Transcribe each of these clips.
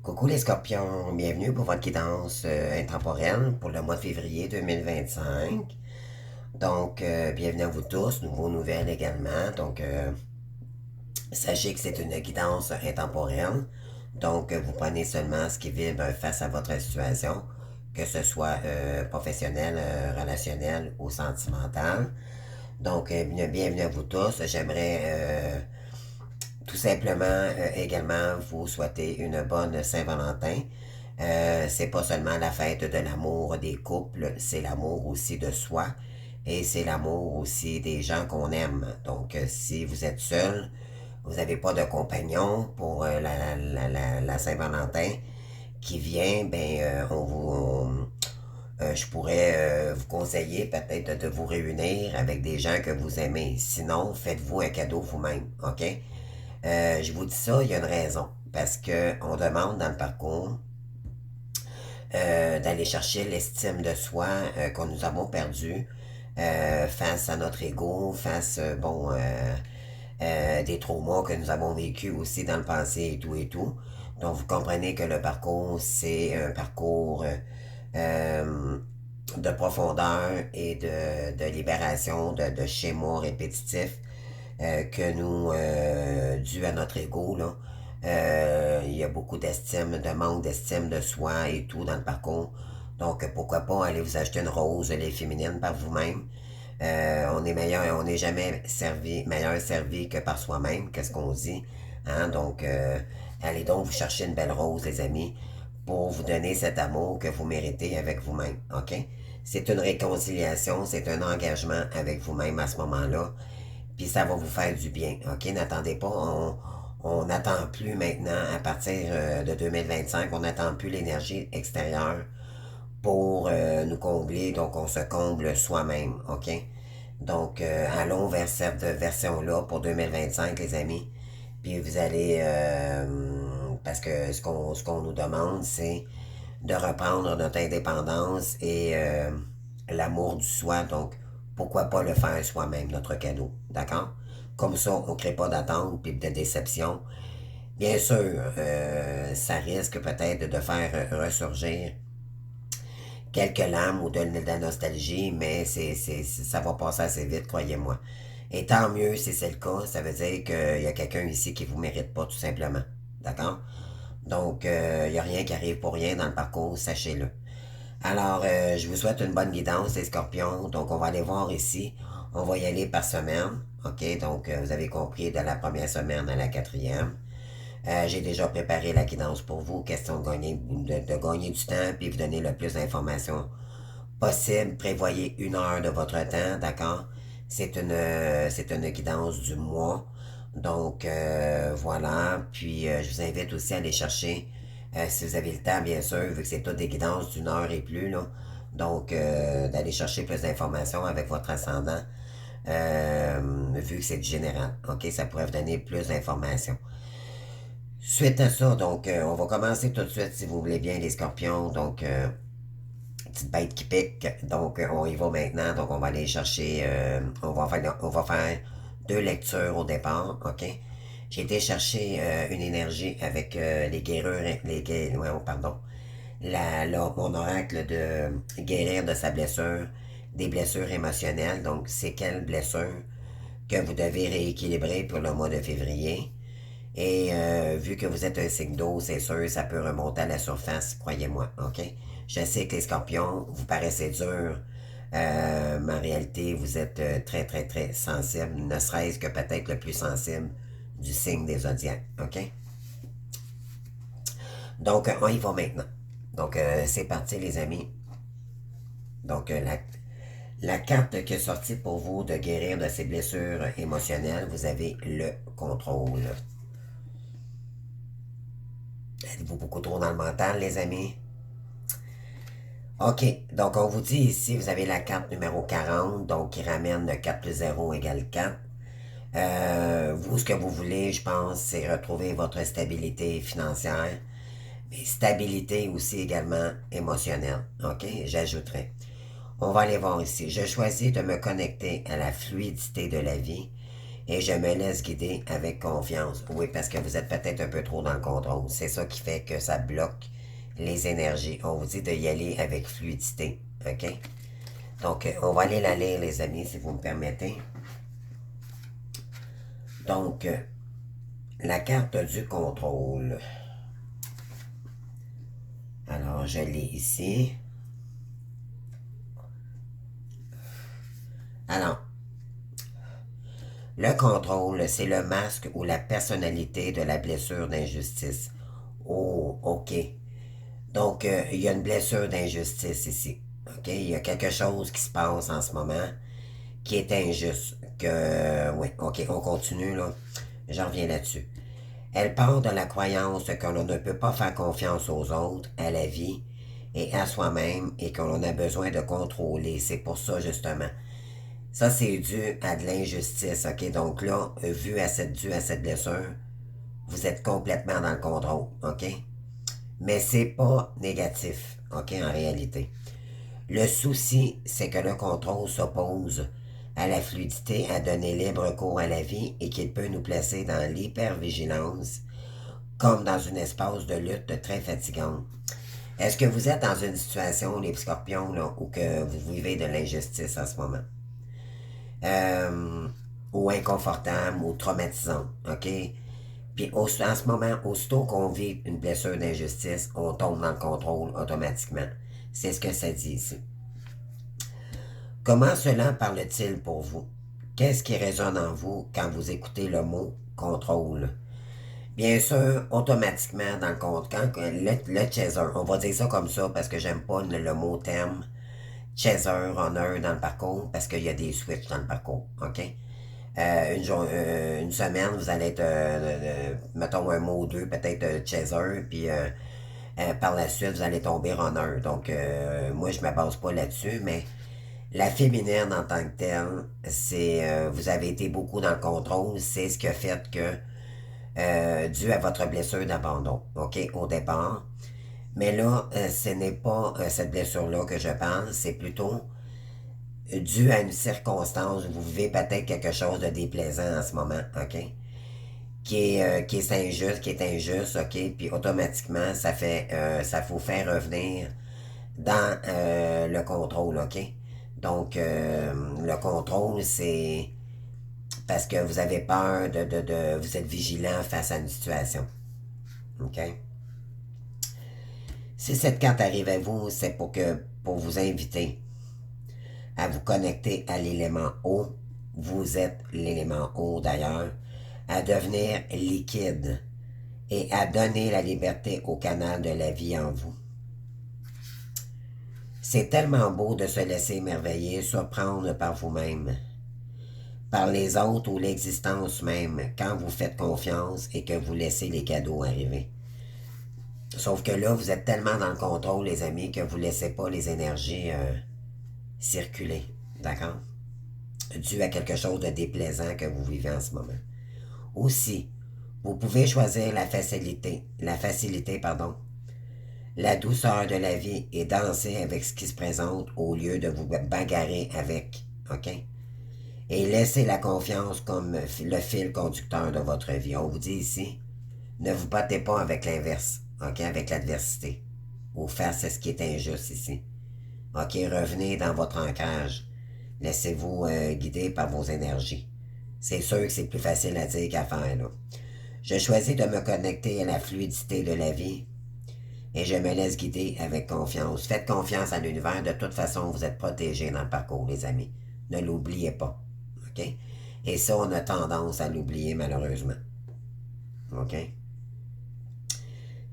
Coucou les scorpions, bienvenue pour votre guidance intemporelle pour le mois de février 2025. Donc, bienvenue à vous tous, nouveaux nouvelles également. Donc, sachez que c'est une guidance intemporelle. Donc, vous prenez seulement ce qui vibre face à votre situation, que ce soit professionnel, relationnel ou sentimental. Donc, bienvenue à vous tous. J'aimerais tout simplement également vous souhaiter une bonne Saint-Valentin. C'est pas seulement la fête de l'amour des couples, c'est l'amour aussi de soi et c'est l'amour aussi des gens qu'on aime. Donc, si vous êtes seul, vous n'avez pas de compagnon pour la Saint-Valentin qui vient, ben, je pourrais vous conseiller peut-être de vous réunir avec des gens que vous aimez. Sinon, faites-vous un cadeau vous-même, OK? Je vous dis ça, il y a une raison. Parce qu'on demande dans le parcours d'aller chercher l'estime de soi que nous avons perdue face à notre ego, face, des traumas que nous avons vécus aussi dans le passé et tout et tout. Donc, vous comprenez que le parcours, c'est un parcours de profondeur et de libération de schémas répétitifs que nous, dû à notre ego, là, il y a beaucoup d'estime, de manque d'estime de soi et tout dans le parcours. Donc, pourquoi pas aller vous acheter une rose, les féminines, par vous-même. On est meilleur, on n'est jamais meilleur servi que par soi-même, qu'est-ce qu'on dit. Hein? Donc, allez donc vous chercher une belle rose, les amis, pour vous donner cet amour que vous méritez avec vous-même. OK? C'est une réconciliation, c'est un engagement avec vous-même à ce moment-là. Puis ça va vous faire du bien. OK? N'attendez pas. On n'attend plus maintenant, à partir de 2025, on n'attend plus l'énergie extérieure pour nous combler. Donc, on se comble soi-même. OK? Donc, allons vers cette version-là pour 2025, les amis. Puis vous allez... parce que ce qu'on nous demande, c'est de reprendre notre indépendance et l'amour du soi. Donc, pourquoi pas le faire soi-même, notre cadeau. D'accord? Comme ça, on ne crée pas d'attente et de déception. Bien sûr, ça risque peut-être de faire ressurgir quelques larmes ou de la nostalgie, mais ça va passer assez vite, croyez-moi. Et tant mieux si c'est le cas, ça veut dire qu'il y a quelqu'un ici qui ne vous mérite pas, tout simplement. D'accord? Donc, il n'y a rien qui arrive pour rien dans le parcours, sachez-le. Alors, je vous souhaite une bonne guidance, les scorpions. Donc, on va aller voir ici. On va y aller par semaine. OK? Donc, vous avez compris de la première semaine à la quatrième. J'ai déjà préparé la guidance pour vous. Question de gagner du temps puis vous donner le plus d'informations possible. Prévoyez 1 heure de votre temps, d'accord? C'est une guidance du mois. Donc, voilà. Puis, je vous invite aussi à aller chercher, si vous avez le temps, bien sûr, vu que c'est toutes des guidances d'1 heure et plus, là. Donc, d'aller chercher plus d'informations avec votre ascendant, vu que c'est du général. OK? Ça pourrait vous donner plus d'informations. Suite à ça, donc, on va commencer tout de suite, si vous voulez bien, les scorpions. Donc, petite bête qui pique. Donc, on y va maintenant. Donc, on va aller chercher. On va faire 2 lectures au départ. OK? J'ai été chercher une énergie avec les guérures. Ouais, pardon. Mon oracle de guérir de sa blessure, des blessures émotionnelles. Donc, c'est quelle blessure que vous devez rééquilibrer pour le mois de février. Et vu que vous êtes un signe d'eau, c'est sûr, ça peut remonter à la surface, croyez-moi, OK? Je sais que les scorpions, vous paraissez durs, mais en réalité, vous êtes très, très, très sensible, ne serait-ce que peut-être le plus sensible du signe des zodiaques, OK? Donc, on y va maintenant. Donc, c'est parti, les amis. Donc, la carte qui est sortie pour vous de guérir de ces blessures émotionnelles, vous avez le contrôle. Êtes-vous beaucoup trop dans le mental, les amis? OK, donc on vous dit ici, vous avez la carte numéro 40, donc qui ramène 4 plus 0 égale 4. Vous, ce que vous voulez, je pense, c'est retrouver votre stabilité financière, mais stabilité aussi également émotionnelle. OK, j'ajouterai. On va aller voir ici. Je choisis de me connecter à la fluidité de la vie et je me laisse guider avec confiance. Oui, parce que vous êtes peut-être un peu trop dans le contrôle. C'est ça qui fait que ça bloque les énergies. On vous dit d'y aller avec fluidité. OK? Donc, on va aller la lire, les amis, si vous me permettez. Donc, la carte du contrôle. Alors, je l'ai ici. Alors, le contrôle, c'est le masque ou la personnalité de la blessure d'injustice. Oh, OK. Donc, il y a une blessure d'injustice ici. OK? Il y a quelque chose qui se passe en ce moment qui est injuste. Oui, OK, on continue, là. J'en reviens là-dessus. Elle part de la croyance que l'on ne peut pas faire confiance aux autres, à la vie et à soi-même et que l'on a besoin de contrôler. C'est pour ça, justement. Ça, c'est dû à de l'injustice, OK? Donc là, dû à cette blessure, vous êtes complètement dans le contrôle, OK? Mais c'est pas négatif, OK, en réalité. Le souci, c'est que le contrôle s'oppose à la fluidité, à donner libre cours à la vie et qu'il peut nous placer dans l'hypervigilance, comme dans un espace de lutte très fatigante. Est-ce que vous êtes dans une situation, les scorpions, là, où que vous vivez de l'injustice en ce moment? Euh, ou inconfortable ou traumatisante, OK? Puis en ce moment, aussitôt qu'on vit une blessure d'injustice, on tombe dans le contrôle automatiquement. C'est ce que ça dit ici. Comment cela parle-t-il pour vous? Qu'est-ce qui résonne en vous quand vous écoutez le mot contrôle? Bien sûr, automatiquement, dans le compte, quand le chaser, on va dire ça comme ça parce que j'aime pas le mot terme chaser, runner dans le parcours parce qu'il y a des switches dans le parcours, OK? Une semaine, vous allez être, mettons un mot ou deux, peut-être chaser, puis par la suite, vous allez tomber runner. Donc, moi, je ne me base pas là-dessus, mais la féminine en tant que telle, c'est, vous avez été beaucoup dans le contrôle, c'est ce qui a fait que, dû à votre blessure d'abandon, OK, au départ. Mais là, ce n'est pas cette blessure-là que je parle, c'est plutôt dû à une circonstance, vous vivez peut-être quelque chose de déplaisant en ce moment, OK? Qui est injuste, OK? Puis automatiquement, ça vous fait revenir dans le contrôle, OK? Donc, le contrôle, c'est parce que vous avez peur vous êtes vigilant face à une situation, OK? Si cette carte arrive à vous, c'est pour vous inviter à vous connecter à l'élément eau. Vous êtes l'élément eau d'ailleurs. À devenir liquide et à donner la liberté au canal de la vie en vous. C'est tellement beau de se laisser émerveiller, surprendre par vous-même, par les autres ou l'existence même, quand vous faites confiance et que vous laissez les cadeaux arriver. Sauf que là, vous êtes tellement dans le contrôle, les amis, que vous ne laissez pas les énergies circuler. D'accord? Dû à quelque chose de déplaisant que vous vivez en ce moment. Aussi, vous pouvez choisir la douceur de la vie et danser avec ce qui se présente au lieu de vous bagarrer avec, OK? Et laissez la confiance comme le fil conducteur de votre vie. On vous dit ici, ne vous battez pas avec l'inverse, OK? Avec l'adversité. Ou face à ce qui est injuste ici. OK? Revenez dans votre ancrage. Laissez-vous guider par vos énergies. C'est sûr que c'est plus facile à dire qu'à faire, là. Je choisis de me connecter à la fluidité de la vie et je me laisse guider avec confiance. Faites confiance à l'univers. De toute façon, vous êtes protégés dans le parcours, les amis. Ne l'oubliez pas. OK? Et ça, on a tendance à l'oublier, malheureusement. OK?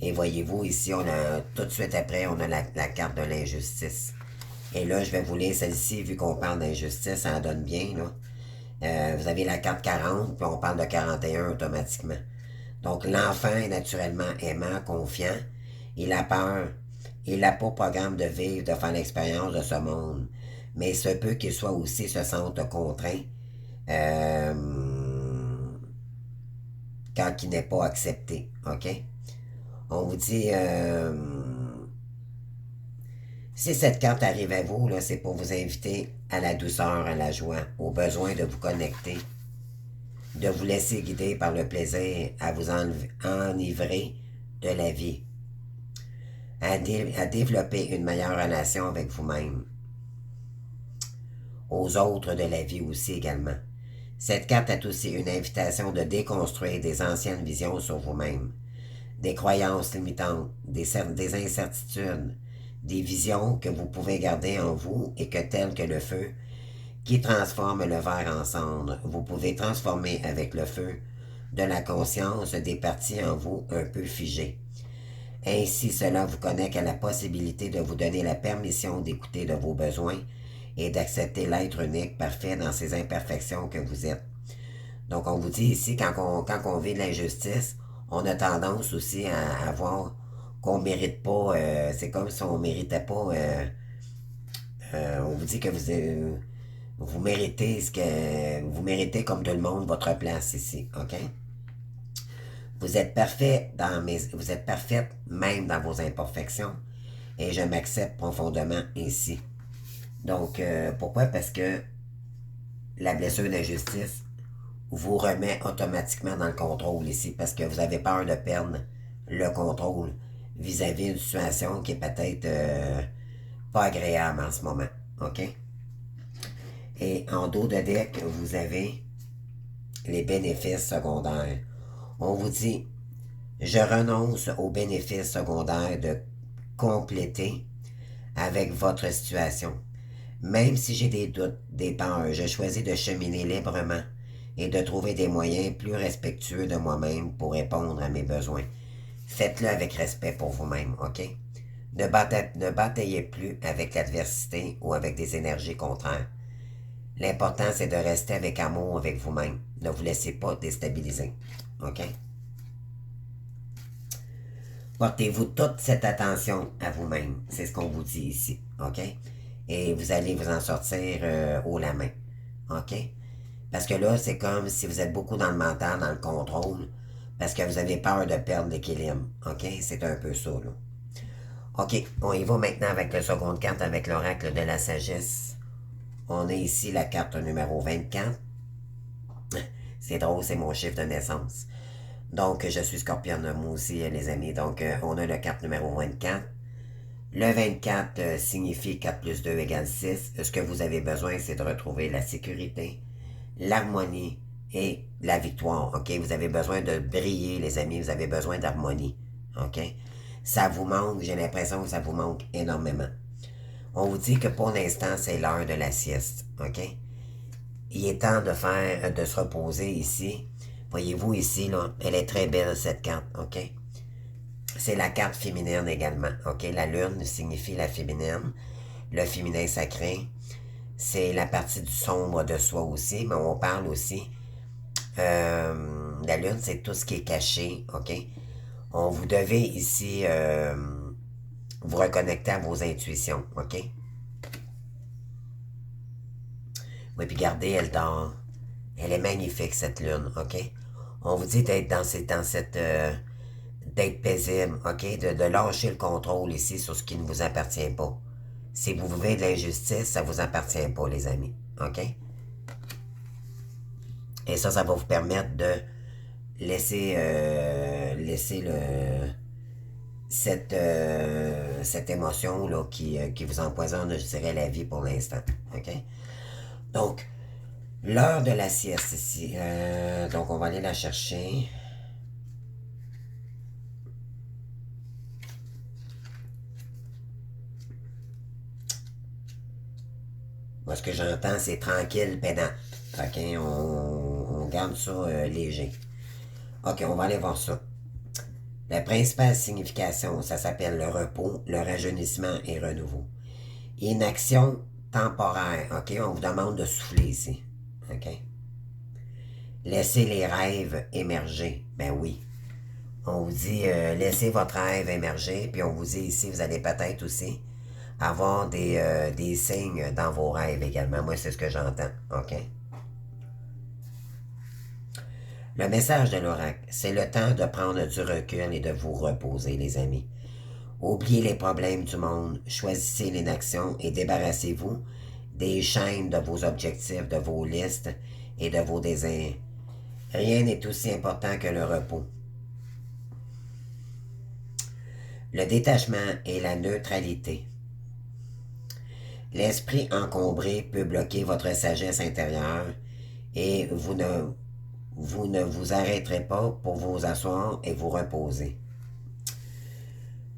Et voyez-vous, ici, on a tout de suite après, on a la carte de l'injustice. Et là, je vais vous lire celle-ci, vu qu'on parle d'injustice, ça en donne bien, là. Vous avez la carte 40, puis on parle de 41 automatiquement. Donc, l'enfant est naturellement aimant, confiant. Il a peur. Il n'a pas programme de vivre, de faire l'expérience de ce monde. Mais il se peut qu'il soit aussi se sente contraint euh, quand il n'est pas accepté. OK? On vous dit, si cette carte arrive à vous, là, c'est pour vous inviter à la douceur, à la joie, au besoin de vous connecter de vous laisser guider par le plaisir à vous enivrer de la vie, à développer une meilleure relation avec vous-même, aux autres de la vie aussi également. Cette carte est aussi une invitation de déconstruire des anciennes visions sur vous-même, des croyances limitantes, des incertitudes, des visions que vous pouvez garder en vous et que telles que le feu qui transforme le verre en cendre, vous pouvez transformer avec le feu de la conscience des parties en vous un peu figées. Ainsi, cela vous connecte à la possibilité de vous donner la permission d'écouter de vos besoins et d'accepter l'être unique parfait dans ses imperfections que vous êtes. Donc, on vous dit ici, quand on vit de l'injustice, on a tendance aussi à voir qu'on ne mérite pas, c'est comme si on ne méritait pas, on vous dit que vous méritez vous méritez comme tout le monde votre place ici, ok? Vous êtes vous êtes parfaite même dans vos imperfections et je m'accepte profondément ici. Donc, pourquoi? Parce que la blessure d'injustice vous remet automatiquement dans le contrôle ici parce que vous avez peur de perdre le contrôle vis-à-vis d'une situation qui est peut-être pas agréable en ce moment. OK? Et en dos de deck, vous avez les bénéfices secondaires. On vous dit, je renonce aux bénéfices secondaires de compléter avec votre situation. Même si j'ai des doutes, des peurs, je choisis de cheminer librement et de trouver des moyens plus respectueux de moi-même pour répondre à mes besoins. Faites-le avec respect pour vous-même, ok? Ne bataillez plus avec l'adversité ou avec des énergies contraires. L'important, c'est de rester avec amour avec vous-même. Ne vous laissez pas déstabiliser, ok? Portez-vous toute cette attention à vous-même. C'est ce qu'on vous dit ici, ok? Et vous allez vous en sortir haut la main, ok? Parce que là, c'est comme si vous êtes beaucoup dans le mental, dans le contrôle, parce que vous avez peur de perdre l'équilibre. OK? C'est un peu ça, là. OK, on y va maintenant avec la seconde carte, avec l'oracle de la sagesse. On a ici la carte numéro 24. C'est drôle, c'est mon chiffre de naissance. Donc, je suis scorpion, moi aussi, les amis. Donc, on a la carte numéro 24. Le 24 signifie 4 plus 2 égale 6. Ce que vous avez besoin, c'est de retrouver la sécurité, l'harmonie et la victoire, ok? Vous avez besoin de briller, les amis, vous avez besoin d'harmonie, ok? Ça vous manque, j'ai l'impression que ça vous manque énormément. On vous dit que pour l'instant, c'est l'heure de la sieste, ok? Il est temps de se reposer ici. Voyez-vous ici, là, elle est très belle, cette carte, ok? C'est la carte féminine également, ok? La lune signifie la féminine, le féminin sacré. C'est la partie du sombre de soi aussi, mais on parle aussi. La lune, c'est tout ce qui est caché, ok? On vous devez ici vous reconnecter à vos intuitions, ok? Oui, puis regardez, elle dort. Elle est magnifique, cette lune, ok? On vous dit d'être d'être paisible, ok? De lâcher le contrôle ici sur ce qui ne vous appartient pas. Si vous vivez de l'injustice, ça ne vous appartient pas, les amis, ok? Et ça va vous permettre de laisser cette émotion là, qui vous empoisonne, je dirais, la vie pour l'instant. OK? Donc, l'heure de la sieste ici. Donc, on va aller la chercher. Moi, ce que j'entends, c'est tranquille, pédant. OK? On garde ça léger. OK, on va aller voir ça. La principale signification, ça s'appelle le repos, le rajeunissement et renouveau. Inaction temporaire, OK? On vous demande de souffler ici, OK? Laissez les rêves émerger, ben oui. On vous dit, laissez votre rêve émerger, puis on vous dit ici, vous allez peut-être aussi avoir des signes dans vos rêves également. Moi, c'est ce que j'entends, OK? Le message de l'oracle, c'est le temps de prendre du recul et de vous reposer, les amis. Oubliez les problèmes du monde, choisissez l'inaction et débarrassez-vous des chaînes de vos objectifs, de vos listes et de vos désirs. Rien n'est aussi important que le repos. Le détachement et la neutralité. L'esprit encombré peut bloquer votre sagesse intérieure et vous ne vous arrêterez pas pour vous asseoir et vous reposer.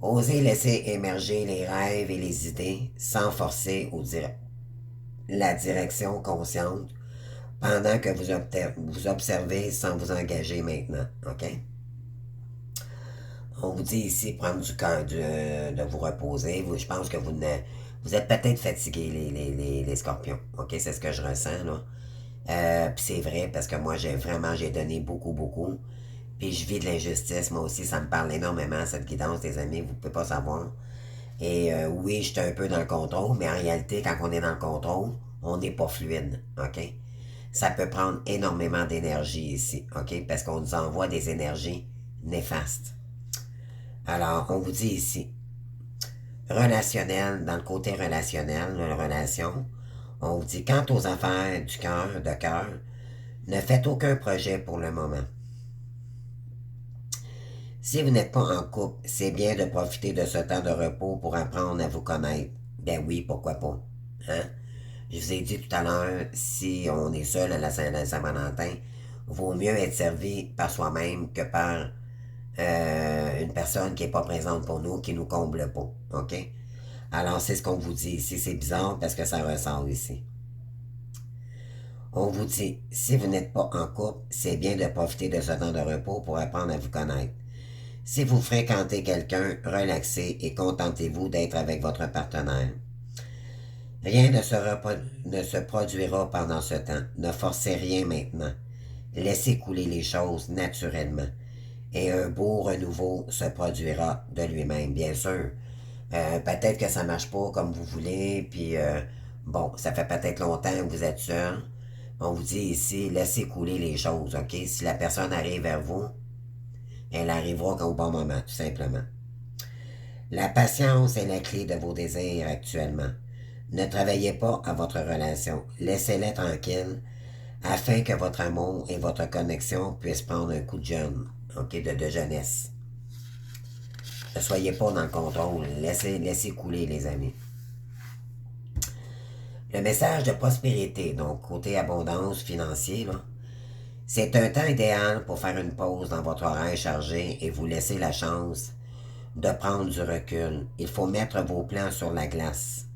Osez laisser émerger les rêves et les idées sans forcer la direction consciente pendant que vous observez sans vous engager maintenant. OK? On vous dit ici, prendre du temps de vous reposer. Je pense que vous êtes peut-être fatigués, les scorpions. OK? C'est ce que je ressens, là. Puis c'est vrai, parce que moi, j'ai donné beaucoup, beaucoup. Puis je vis de l'injustice. Moi aussi, ça me parle énormément, cette guidance, les amis. Vous ne pouvez pas savoir. Et oui, j'étais un peu dans le contrôle, mais en réalité, quand on est dans le contrôle, on n'est pas fluide. OK? Ça peut prendre énormément d'énergie ici. OK? Parce qu'on nous envoie des énergies néfastes. Alors, on vous dit ici, relationnel, dans le côté relationnel, la relation, on vous dit, quant aux affaires du cœur, de cœur, ne faites aucun projet pour le moment. Si vous n'êtes pas en couple, c'est bien de profiter de ce temps de repos pour apprendre à vous connaître. Ben oui, pourquoi pas. Hein? Je vous ai dit tout à l'heure, si on est seul à la Saint-Valentin, vaut mieux être servi par soi-même que par une personne qui n'est pas présente pour nous, qui ne nous comble pas. OK? Alors, c'est ce qu'on vous dit ici. C'est bizarre parce que ça ressort ici. On vous dit, si vous n'êtes pas en couple, c'est bien de profiter de ce temps de repos pour apprendre à vous connaître. Si vous fréquentez quelqu'un, relaxez et contentez-vous d'être avec votre partenaire. Rien ne se produira pendant ce temps. Ne forcez rien maintenant. Laissez couler les choses naturellement. Et un beau renouveau se produira de lui-même, bien sûr. Peut-être que ça ne marche pas comme vous voulez, puis bon, ça fait peut-être longtemps que vous êtes seul. On vous dit ici, laissez couler les choses, OK? Si la personne arrive vers vous, elle arrivera au bon moment, tout simplement. La patience est la clé de vos désirs actuellement. Ne travaillez pas à votre relation. Laissez-la tranquille afin que votre amour et votre connexion puissent prendre un coup de jeune, OK, de jeunesse. Ne soyez pas dans le contrôle. Laissez couler, les amis. Le message de prospérité, donc côté abondance financière, là, c'est un temps idéal pour faire une pause dans votre horaire chargé et vous laisser la chance de prendre du recul. Il faut mettre vos plans sur la glace.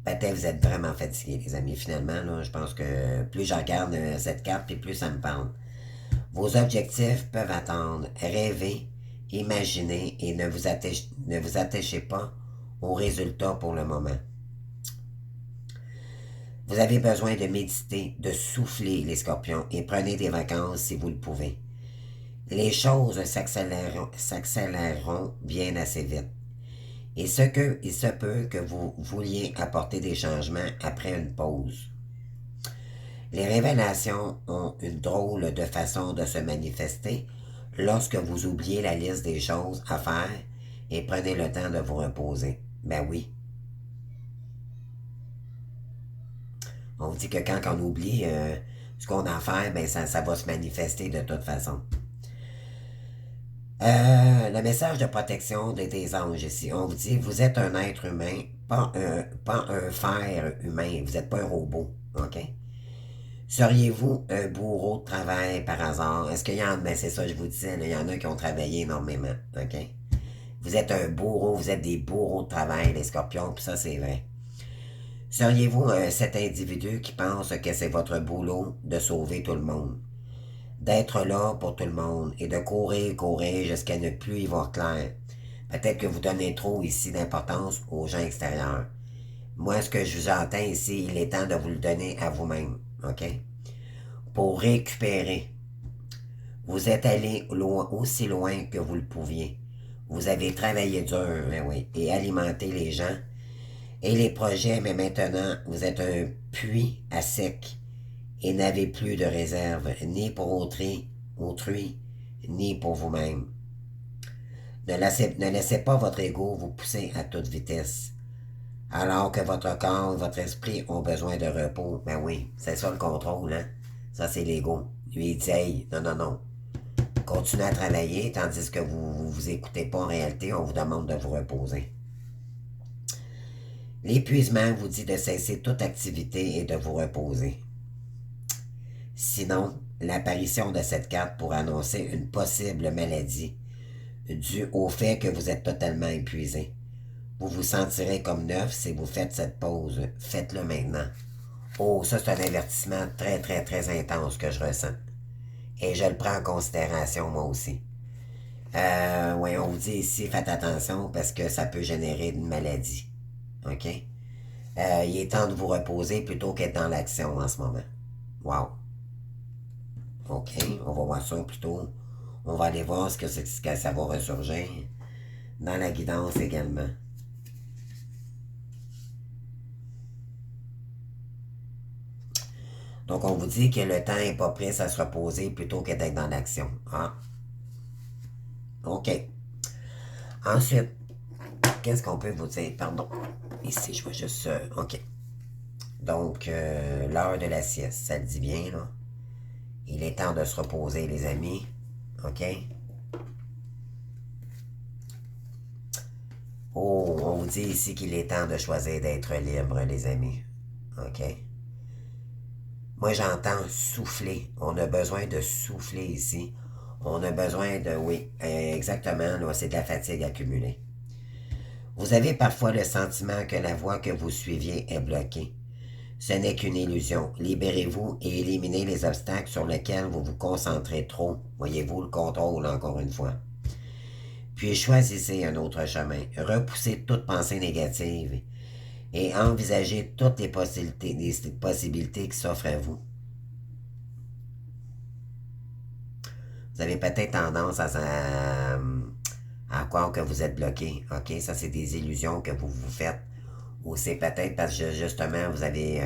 Peut-être vous êtes vraiment fatigué, les amis. Finalement, là, je pense que plus je regarde cette carte, puis plus ça me parle. Vos objectifs peuvent attendre. Rêvez, imaginez et ne vous attachez pas aux résultats pour le moment. Vous avez besoin de méditer, de souffler, les scorpions, et prenez des vacances si vous le pouvez. Les choses s'accéléreront bien assez vite. Il se peut que vous vouliez apporter des changements après une pause. Les révélations ont une drôle de façon de se manifester lorsque vous oubliez la liste des choses à faire et prenez le temps de vous reposer. Ben oui. On dit que quand on oublie ce qu'on a à faire, ben ça va se manifester de toute façon. Le message de protection des anges ici. On vous dit, vous êtes un être humain, pas un fer humain. Vous n'êtes pas un robot. OK? Seriez-vous un bourreau de travail par hasard? Est-ce qu'il y en a, ben c'est ça que je vous disais, là, il y en a qui ont travaillé énormément. OK? Vous êtes un bourreau, vous êtes des bourreaux de travail, les scorpions, puis ça c'est vrai. Seriez-vous cet individu qui pense que c'est votre boulot de sauver tout le monde? D'être là pour tout le monde et de courir jusqu'à ne plus y voir clair. Peut-être que vous donnez trop ici d'importance aux gens extérieurs. Moi, ce que je vous entends ici, il est temps de vous le donner à vous-même. OK? Pour récupérer. Vous êtes allé aussi loin que vous le pouviez. Vous avez travaillé dur, ben oui, et alimenté les gens et les projets, mais maintenant, vous êtes un puits à sec et n'avez plus de réserve, ni pour autrui, ni pour vous-même. Ne laissez pas votre ego vous pousser à toute vitesse, alors que votre corps et votre esprit ont besoin de repos. Ben oui, c'est ça le contrôle, hein? Ça, c'est l'ego. Lui, il dit, hey, non, non, non. Continuez à travailler, tandis que vous ne vous écoutez pas en réalité, on vous demande de vous reposer. L'épuisement vous dit de cesser toute activité et de vous reposer. Sinon, l'apparition de cette carte pourrait annoncer une possible maladie due au fait que vous êtes totalement épuisé. Vous vous sentirez comme neuf si vous faites cette pause. Faites-le maintenant. Oh, ça c'est un avertissement très très très intense que je ressens. Et je le prends en considération moi aussi. Oui, on vous dit ici, faites attention parce que ça peut générer une maladie. OK? Il est temps de vous reposer plutôt qu'être dans l'action en ce moment. Wow. OK, on va voir ça plutôt. On va aller voir ce que ça va ressurgir dans la guidance également. Donc, on vous dit que le temps n'est pas prêt à se reposer plutôt que d'être dans l'action. Ah. OK. Ensuite, qu'est-ce qu'on peut vous dire? Pardon. Ici, je vois juste... OK. Donc, l'heure de la sieste, ça le dit bien, là. Il est temps de se reposer, les amis. OK? Oh, on vous dit ici qu'il est temps de choisir d'être libre, les amis. OK? Moi, j'entends souffler. On a besoin de souffler ici. On a besoin de... Oui, exactement, là, c'est de la fatigue accumulée. Vous avez parfois le sentiment que la voie que vous suiviez est bloquée. Ce n'est qu'une illusion. Libérez-vous et éliminez les obstacles sur lesquels vous vous concentrez trop. Voyez-vous le contrôle, encore une fois. Puis choisissez un autre chemin. Repoussez toute pensée négative et envisagez toutes les possibilités qui s'offrent à vous. Vous avez peut-être tendance à croire que vous êtes bloqué. OK? Ça, c'est des illusions que vous vous faites. Ou c'est peut-être parce que justement, vous avez...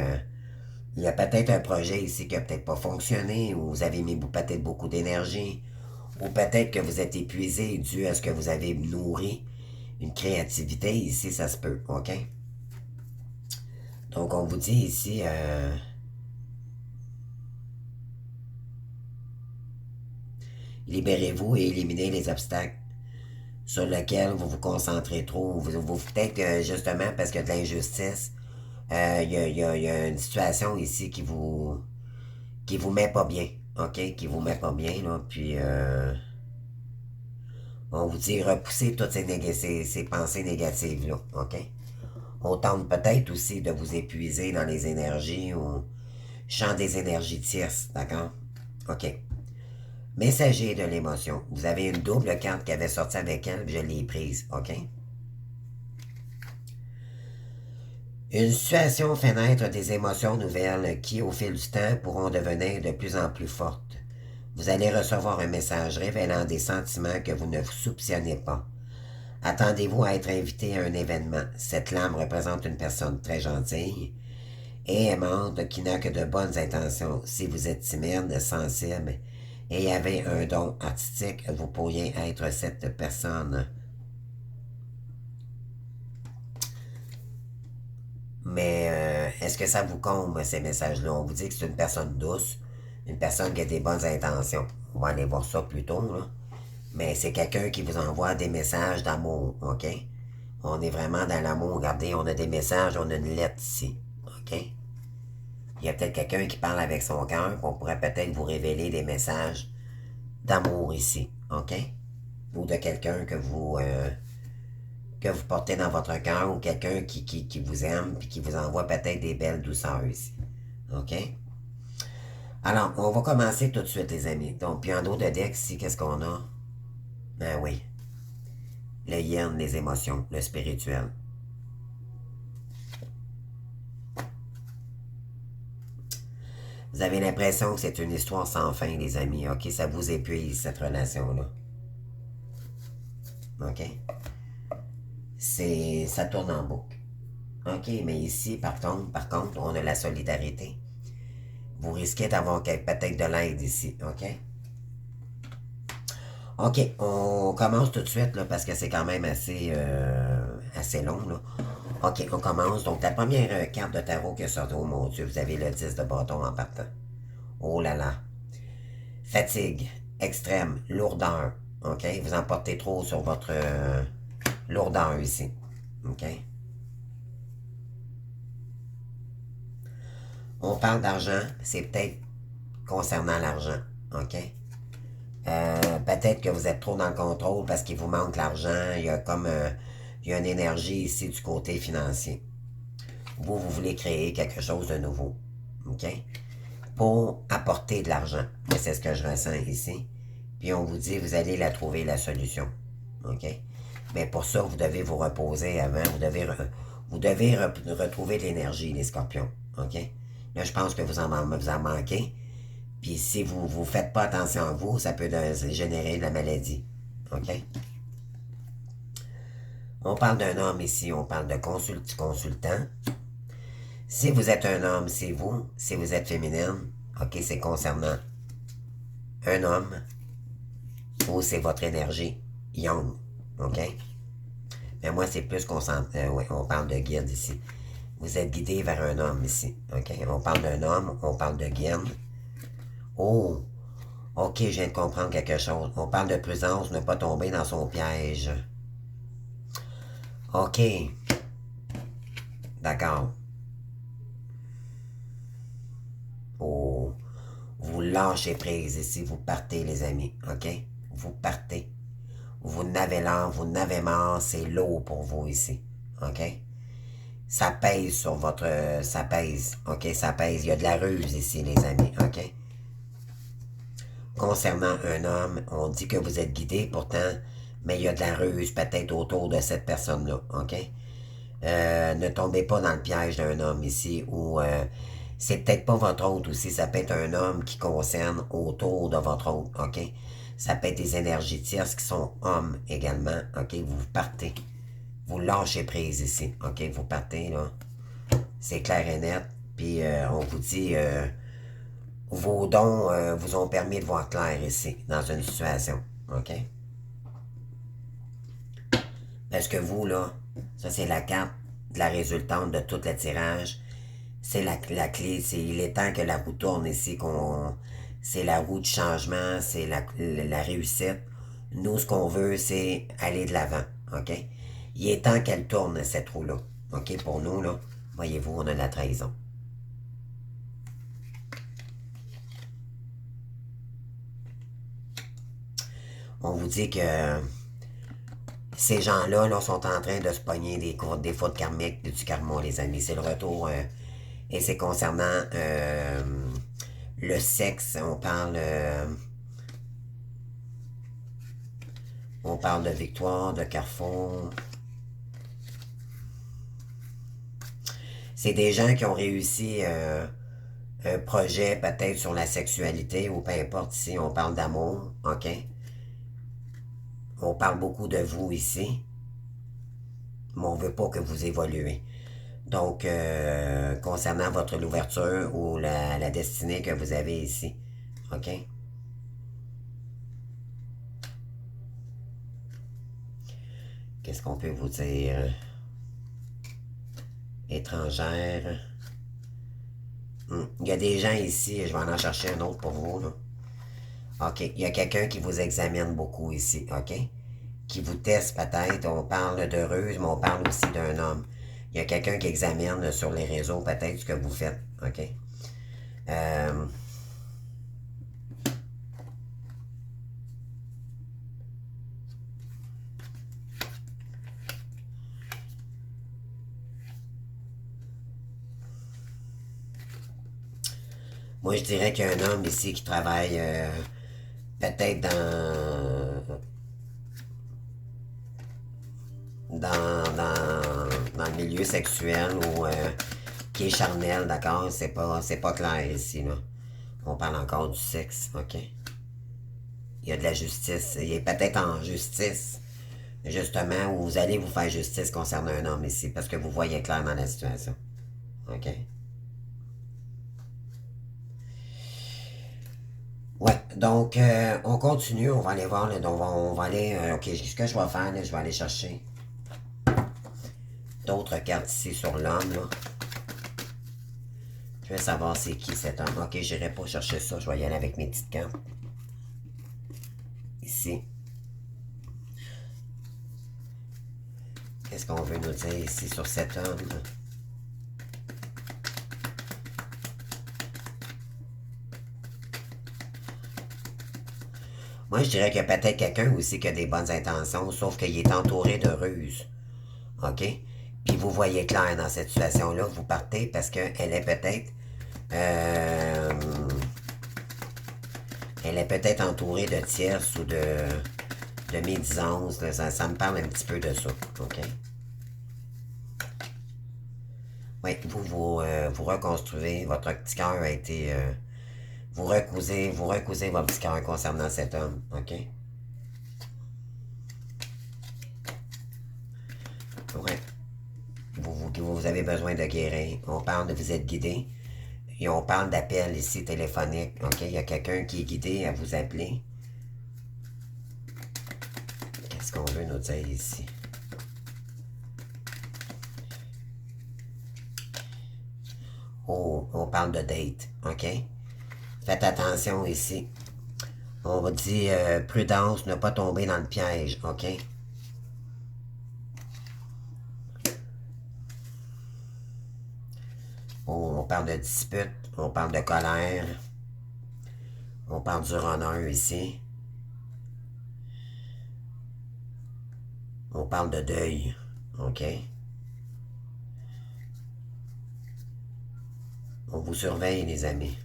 il y a peut-être un projet ici qui n'a peut-être pas fonctionné, ou vous avez mis peut-être beaucoup d'énergie, ou peut-être que vous êtes épuisé dû à ce que vous avez nourri une créativité. Ici, ça se peut. OK? Donc, on vous dit ici... libérez-vous et éliminez les obstacles sur lesquels vous vous concentrez trop. Peut-être justement parce qu'il y a de l'injustice, y a une situation ici qui vous met pas bien. OK? Qui vous met pas bien, là. Puis, on vous dit repoussez toutes ces pensées négatives-là. OK? On tente peut-être aussi de vous épuiser dans les énergies ou champ des énergies tierces. D'accord? OK. Messager de l'émotion. Vous avez une double carte qui avait sorti avec elle, puis je l'ai prise, OK? Une situation fait naître des émotions nouvelles qui, au fil du temps, pourront devenir de plus en plus fortes. Vous allez recevoir un message révélant des sentiments que vous ne soupçonnez pas. Attendez-vous à être invité à un événement. Cette lame représente une personne très gentille et aimante qui n'a que de bonnes intentions. Si vous êtes timide, sensible et avez un don artistique, vous pourriez être cette personne. Mais est-ce que ça vous comble, ces messages-là? On vous dit que c'est une personne douce, une personne qui a des bonnes intentions. On va aller voir ça plus tôt, là. Mais c'est quelqu'un qui vous envoie des messages d'amour, OK? On est vraiment dans l'amour. Regardez, on a des messages, on a une lettre ici, OK? Il y a peut-être quelqu'un qui parle avec son cœur, qu'on pourrait peut-être vous révéler des messages d'amour ici, OK? Ou de quelqu'un que vous portez dans votre cœur, ou quelqu'un qui vous aime puis qui vous envoie peut-être des belles douceurs ici. OK? Alors, on va commencer tout de suite, les amis. Donc, puis en dos de deck, ici, qu'est-ce qu'on a? Ben oui. Le yin, les émotions, le spirituel. Vous avez l'impression que c'est une histoire sans fin, les amis. OK? Ça vous épuise, cette relation-là. OK? Ça tourne en boucle. OK, mais ici, par contre, on a la solidarité. Vous risquez d'avoir peut-être de l'aide ici. OK? OK, on commence tout de suite, là, parce que c'est quand même assez long, là. OK, on commence. Donc, la première carte de tarot qui est sortie, oh mon Dieu, vous avez le 10 de bâton en partant. Oh là là. Fatigue extrême, lourdeur. OK? Vous en portez trop sur votre lourdeur ici. OK? On parle d'argent, c'est peut-être concernant l'argent. OK? Peut-être que vous êtes trop dans le contrôle parce qu'il vous manque l'argent. Il y a comme il y a une énergie ici du côté financier. Vous voulez créer quelque chose de nouveau. OK? Pour apporter de l'argent. C'est ce que je ressens ici. Puis on vous dit, vous allez la trouver, la solution. OK? Mais pour ça, vous devez vous reposer avant. Vous devez retrouver de l'énergie, les scorpions. OK? Là, je pense que vous en manquez. Puis si vous ne faites pas attention à vous, ça peut générer de la maladie. OK? On parle d'un homme ici, on parle de consultant. Si vous êtes un homme, c'est vous. Si vous êtes féminine, OK, c'est concernant un homme ou c'est votre énergie young. OK? Mais moi, c'est plus ouais, on parle de guide ici. Vous êtes guidé vers un homme ici. OK? On parle d'un homme, on parle de guide. Oh! OK, je viens de comprendre quelque chose. On parle de prudence, ne pas tomber dans son piège. OK. D'accord. Oh. Vous lâchez prise ici, vous partez, les amis. OK? Vous partez. Vous n'avez l'art, vous n'avez marre, c'est lourd pour vous ici. OK? Ça pèse sur votre... Ça pèse. OK? Ça pèse. Il y a de la ruse ici, les amis. OK? Concernant un homme, on dit que vous êtes guidé, pourtant, mais il y a de la ruse peut-être autour de cette personne-là. OK? Ne tombez pas dans le piège d'un homme ici ou c'est peut-être pas votre hôte aussi, ça peut être un homme qui concerne autour de votre hôte, OK? Ça peut être des énergies tierces qui sont hommes également, OK? Vous partez. Vous lâchez prise ici, OK? Vous partez, là. C'est clair et net. Puis on vous dit, vos dons vous ont permis de voir clair ici, dans une situation, OK? Parce que vous, là, ça c'est la carte de la résultante de tout le tirage. C'est la clé, il est temps que la roue tourne ici, c'est la roue du changement, c'est la réussite. Nous, ce qu'on veut, c'est aller de l'avant, OK? Il est temps qu'elle tourne, cette roue-là. OK, pour nous, là, voyez-vous, on a la trahison. On vous dit que ces gens-là là, sont en train de se pogner des fautes karmiques, du karma, les amis. C'est le retour... et c'est concernant le sexe. On parle de victoire, de carrefour. C'est des gens qui ont réussi un projet peut-être sur la sexualité ou peu importe si on parle d'amour, OK? On parle beaucoup de vous ici, mais on ne veut pas que vous évoluez. Donc, concernant l'ouverture ou la destinée que vous avez ici, OK? Qu'est-ce qu'on peut vous dire? Étrangère. Il y a des gens ici, je vais en chercher un autre pour vous, là. OK. Il y a quelqu'un qui vous examine beaucoup ici, OK? Qui vous teste peut-être. On parle de ruse, mais on parle aussi d'un homme. Il y a quelqu'un qui examine sur les réseaux peut-être ce que vous faites, OK? Moi, je dirais qu'il y a un homme ici qui travaille peut-être dans le milieu sexuel ou qui est charnel, d'accord? C'est pas clair ici, là. On parle encore du sexe, OK? Il y a de la justice. Il est peut-être en justice, justement, où vous allez vous faire justice concernant un homme ici, parce que vous voyez clair dans la situation. OK? Ouais, donc on continue, on va aller voir, là, donc on va aller, ok, ce que je vais faire, là, je vais aller chercher d'autres cartes ici sur l'homme, là. Je vais savoir c'est qui cet homme. Ok, j'irai pas chercher ça, je vais y aller avec mes petites cartes. ici. Qu'est-ce qu'on veut nous dire ici sur cet homme? Moi, je dirais qu'il y a peut-être quelqu'un aussi qui a des bonnes intentions, sauf qu'il est entouré de ruses. OK? Puis vous voyez clair dans cette situation-là, vous partez parce qu'elle est peut-être... euh, elle est peut-être entourée de tierces ou de médisances. Ça me parle un petit peu de ça. OK? Oui, vous reconstruisez. Votre petit cœur a été... vous recousez votre petit cœur concernant cet homme. OK? Ouais. Vous avez besoin de guérir. On parle de vous être guidé. Et on parle d'appel ici téléphonique. OK? Il y a quelqu'un qui est guidé à vous appeler. Qu'est-ce qu'on veut nous dire ici? Oh, on parle de date. OK? Faites attention ici. On va dire prudence, ne pas tomber dans le piège. OK? Oh, on parle de dispute. On parle de colère. On parle du runner ici. On parle de deuil. OK? On vous surveille, les amis.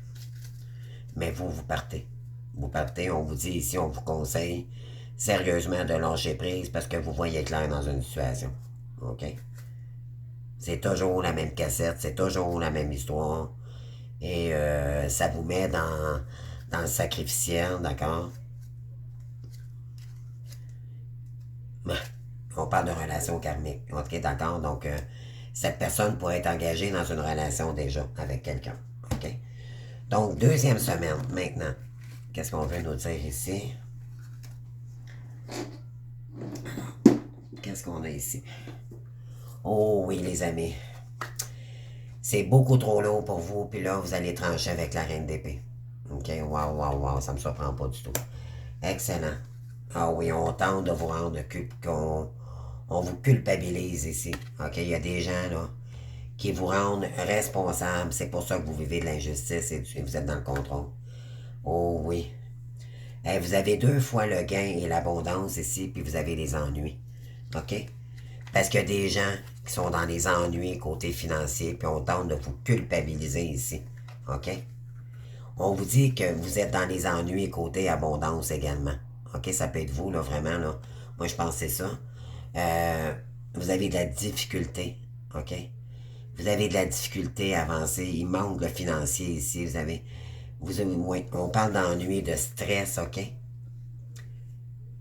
Mais vous partez. Vous partez, on vous dit ici, on vous conseille sérieusement de lâcher prise parce que vous voyez clair dans une situation. OK? C'est toujours la même cassette, c'est toujours la même histoire. Et ça vous met dans le sacrificiel, d'accord? On parle de relation karmique. OK, d'accord? Donc, cette personne pourrait être engagée dans une relation déjà avec quelqu'un. OK? Donc, deuxième semaine, maintenant. Qu'est-ce qu'on veut nous dire ici? Qu'est-ce qu'on a ici? Oh oui, les amis. C'est beaucoup trop lourd pour vous, puis là, vous allez trancher avec la reine d'épée. OK? Waouh, waouh, waouh, ça me surprend pas du tout. Excellent. Ah oui, on tente de vous rendre on vous culpabilise ici. OK? Il y a des gens, là, qui vous rendent responsable. C'est pour ça que vous vivez de l'injustice et vous êtes dans le contrôle. Oh oui. Hey, vous avez deux fois le gain et l'abondance ici, puis vous avez les ennuis. OK? Parce qu'il y a des gens qui sont dans les ennuis côté financier, puis on tente de vous culpabiliser ici. OK? On vous dit que vous êtes dans les ennuis côté abondance également. OK? Ça peut être vous, là, vraiment, là. Moi, je pense que c'est ça. Vous avez de la difficulté. OK? Vous avez de la difficulté à avancer. Il manque le financier ici. On parle d'ennui, de stress, OK?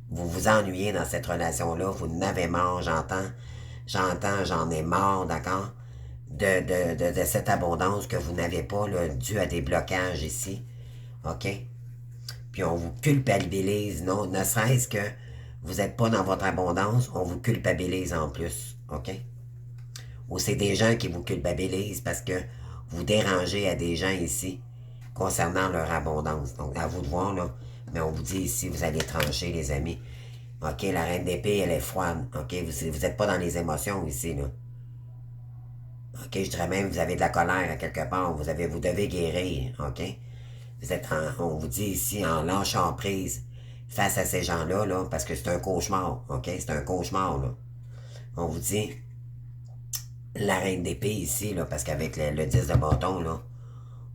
Vous vous ennuyez dans cette relation-là. Vous n'avez marre, j'en ai marre, d'accord? De cette abondance que vous n'avez pas, là, dû à des blocages ici. OK? Puis on vous culpabilise, non, ne serait-ce que vous n'êtes pas dans votre abondance, on vous culpabilise en plus. OK? Ou c'est des gens qui vous culpabilisent parce que vous dérangez à des gens ici concernant leur abondance. Donc, à vous de voir, là. Mais on vous dit ici, vous allez trancher, les amis. OK, la reine d'épée, elle est froide. OK, vous n'êtes pas dans les émotions ici, là. OK, je dirais même que vous avez de la colère à quelque part. Vous devez guérir. OK? On vous dit ici, en lâchant prise face à ces gens-là, là, parce que c'est un cauchemar. OK? C'est un cauchemar, là. On vous dit, la reine d'épée ici, là, parce qu'avec le 10 de bâton, là,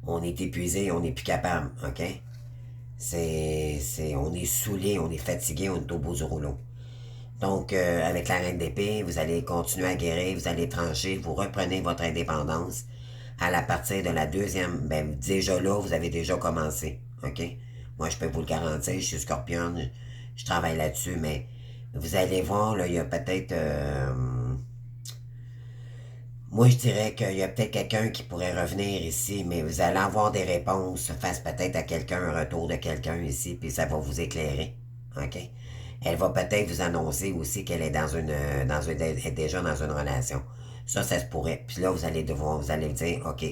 on est épuisé, on n'est plus capable. OK? On est saoulé, on est fatigué, on est au bout du rouleau. Donc, avec la reine d'épée, vous allez continuer à guérir, vous allez trancher, vous reprenez votre indépendance. À la partir de la deuxième, ben déjà là, vous avez déjà commencé. OK? Moi, je peux vous le garantir, je suis scorpion, je travaille là-dessus, mais vous allez voir, là, il y a peut-être... moi, je dirais qu'il y a peut-être quelqu'un qui pourrait revenir ici, mais vous allez avoir des réponses face peut-être à quelqu'un, un retour de quelqu'un ici, puis ça va vous éclairer. OK? Elle va peut-être vous annoncer aussi qu'elle est est déjà dans une relation. Ça se pourrait. Puis là, vous allez vous dire, OK,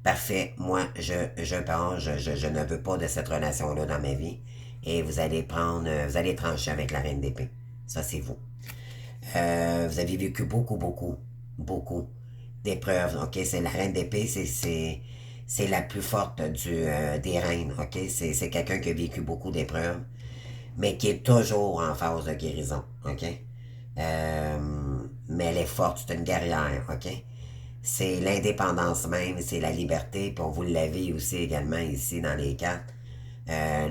parfait, moi, je pars, je ne veux pas de cette relation-là dans ma vie. et vous allez prendre, vous allez trancher avec la reine d'épée. Ça, c'est vous. Vous avez vécu beaucoup d'épreuves, ok? C'est la reine d'épée, c'est la plus forte des reines, ok? C'est quelqu'un qui a vécu beaucoup d'épreuves, mais qui est toujours en phase de guérison, ok? Euh, mais elle est forte, c'est une guerrière, ok? C'est l'indépendance même, c'est la liberté, puis on vous l'avez aussi également ici dans les cartes. On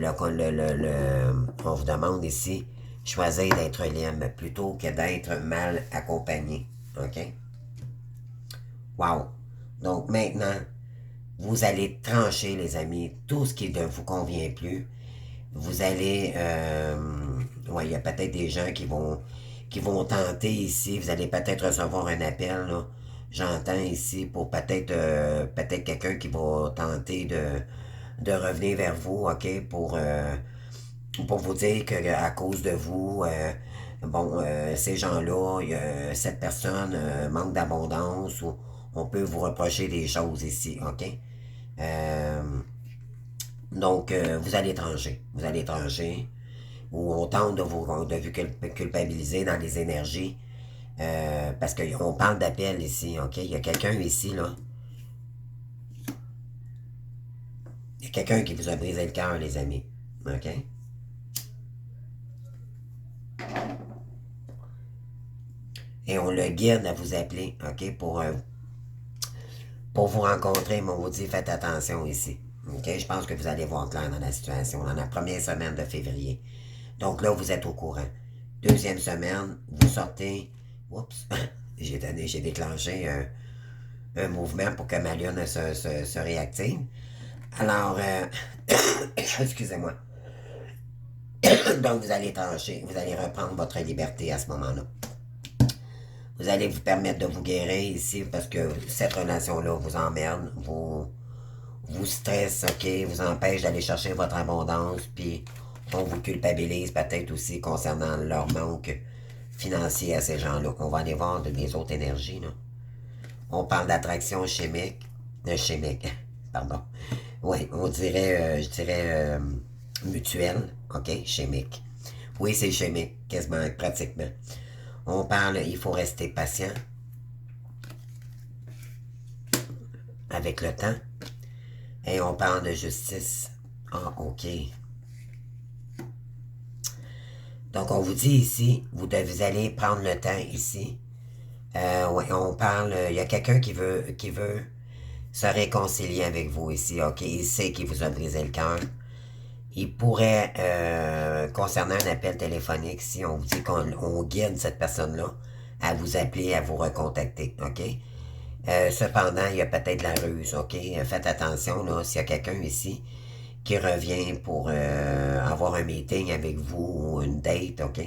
vous demande ici, choisir d'être libre plutôt que d'être mal accompagné, ok? Wow! Donc maintenant, vous allez trancher, les amis, tout ce qui ne vous convient plus. Vous allez... ouais, il y a peut-être des gens qui vont tenter ici. Vous allez peut-être recevoir un appel, là. J'entends ici pour peut-être quelqu'un qui va tenter de revenir vers vous, OK, pour vous dire qu'à cause de vous, ces gens-là, cette personne manque d'abondance ou on peut vous reprocher des choses ici, OK? Euh, donc, vous allez trancher. Vous allez trancher. Ou on tente de vous culpabiliser dans les énergies. Parce qu'on parle d'appel ici, OK? Il y a quelqu'un ici, là. Il y a quelqu'un qui vous a brisé le cœur, les amis. OK? Et on le guide à vous appeler, OK? Pour vous rencontrer, mais on vous dit faites attention ici. OK? Je pense que vous allez voir clair dans la situation, dans la première semaine de février. Donc là, vous êtes au courant. Deuxième semaine, vous sortez. Oups, j'ai déclenché un mouvement pour que ma lune se réactive. Alors, excusez-moi. Donc, vous allez trancher, vous allez reprendre votre liberté à ce moment-là. Vous allez vous permettre de vous guérir ici parce que cette relation-là vous emmerde, vous stresse, ok, vous empêche d'aller chercher votre abondance, puis on vous culpabilise peut-être aussi concernant leur manque financier à ces gens-là. On va aller voir des autres énergies, là. On parle d'attraction chimique, pardon. Oui, on dirait, je dirais mutuelle, ok, chimique. Oui, c'est chimique, quasiment, pratiquement. On parle, il faut rester patient avec le temps. Et on parle de justice. Ah, ok. Donc, on vous dit ici, vous allez prendre le temps ici. Ouais, on parle, il y a quelqu'un qui veut se réconcilier avec vous ici, ok? Il sait qu'il vous a brisé le cœur. Il pourrait, concernant un appel téléphonique, si on vous dit qu'on guide cette personne-là à vous appeler, à vous recontacter, ok? Cependant, il y a peut-être la ruse, ok? Faites attention, là, s'il y a quelqu'un ici qui revient pour avoir un meeting avec vous ou une date, ok?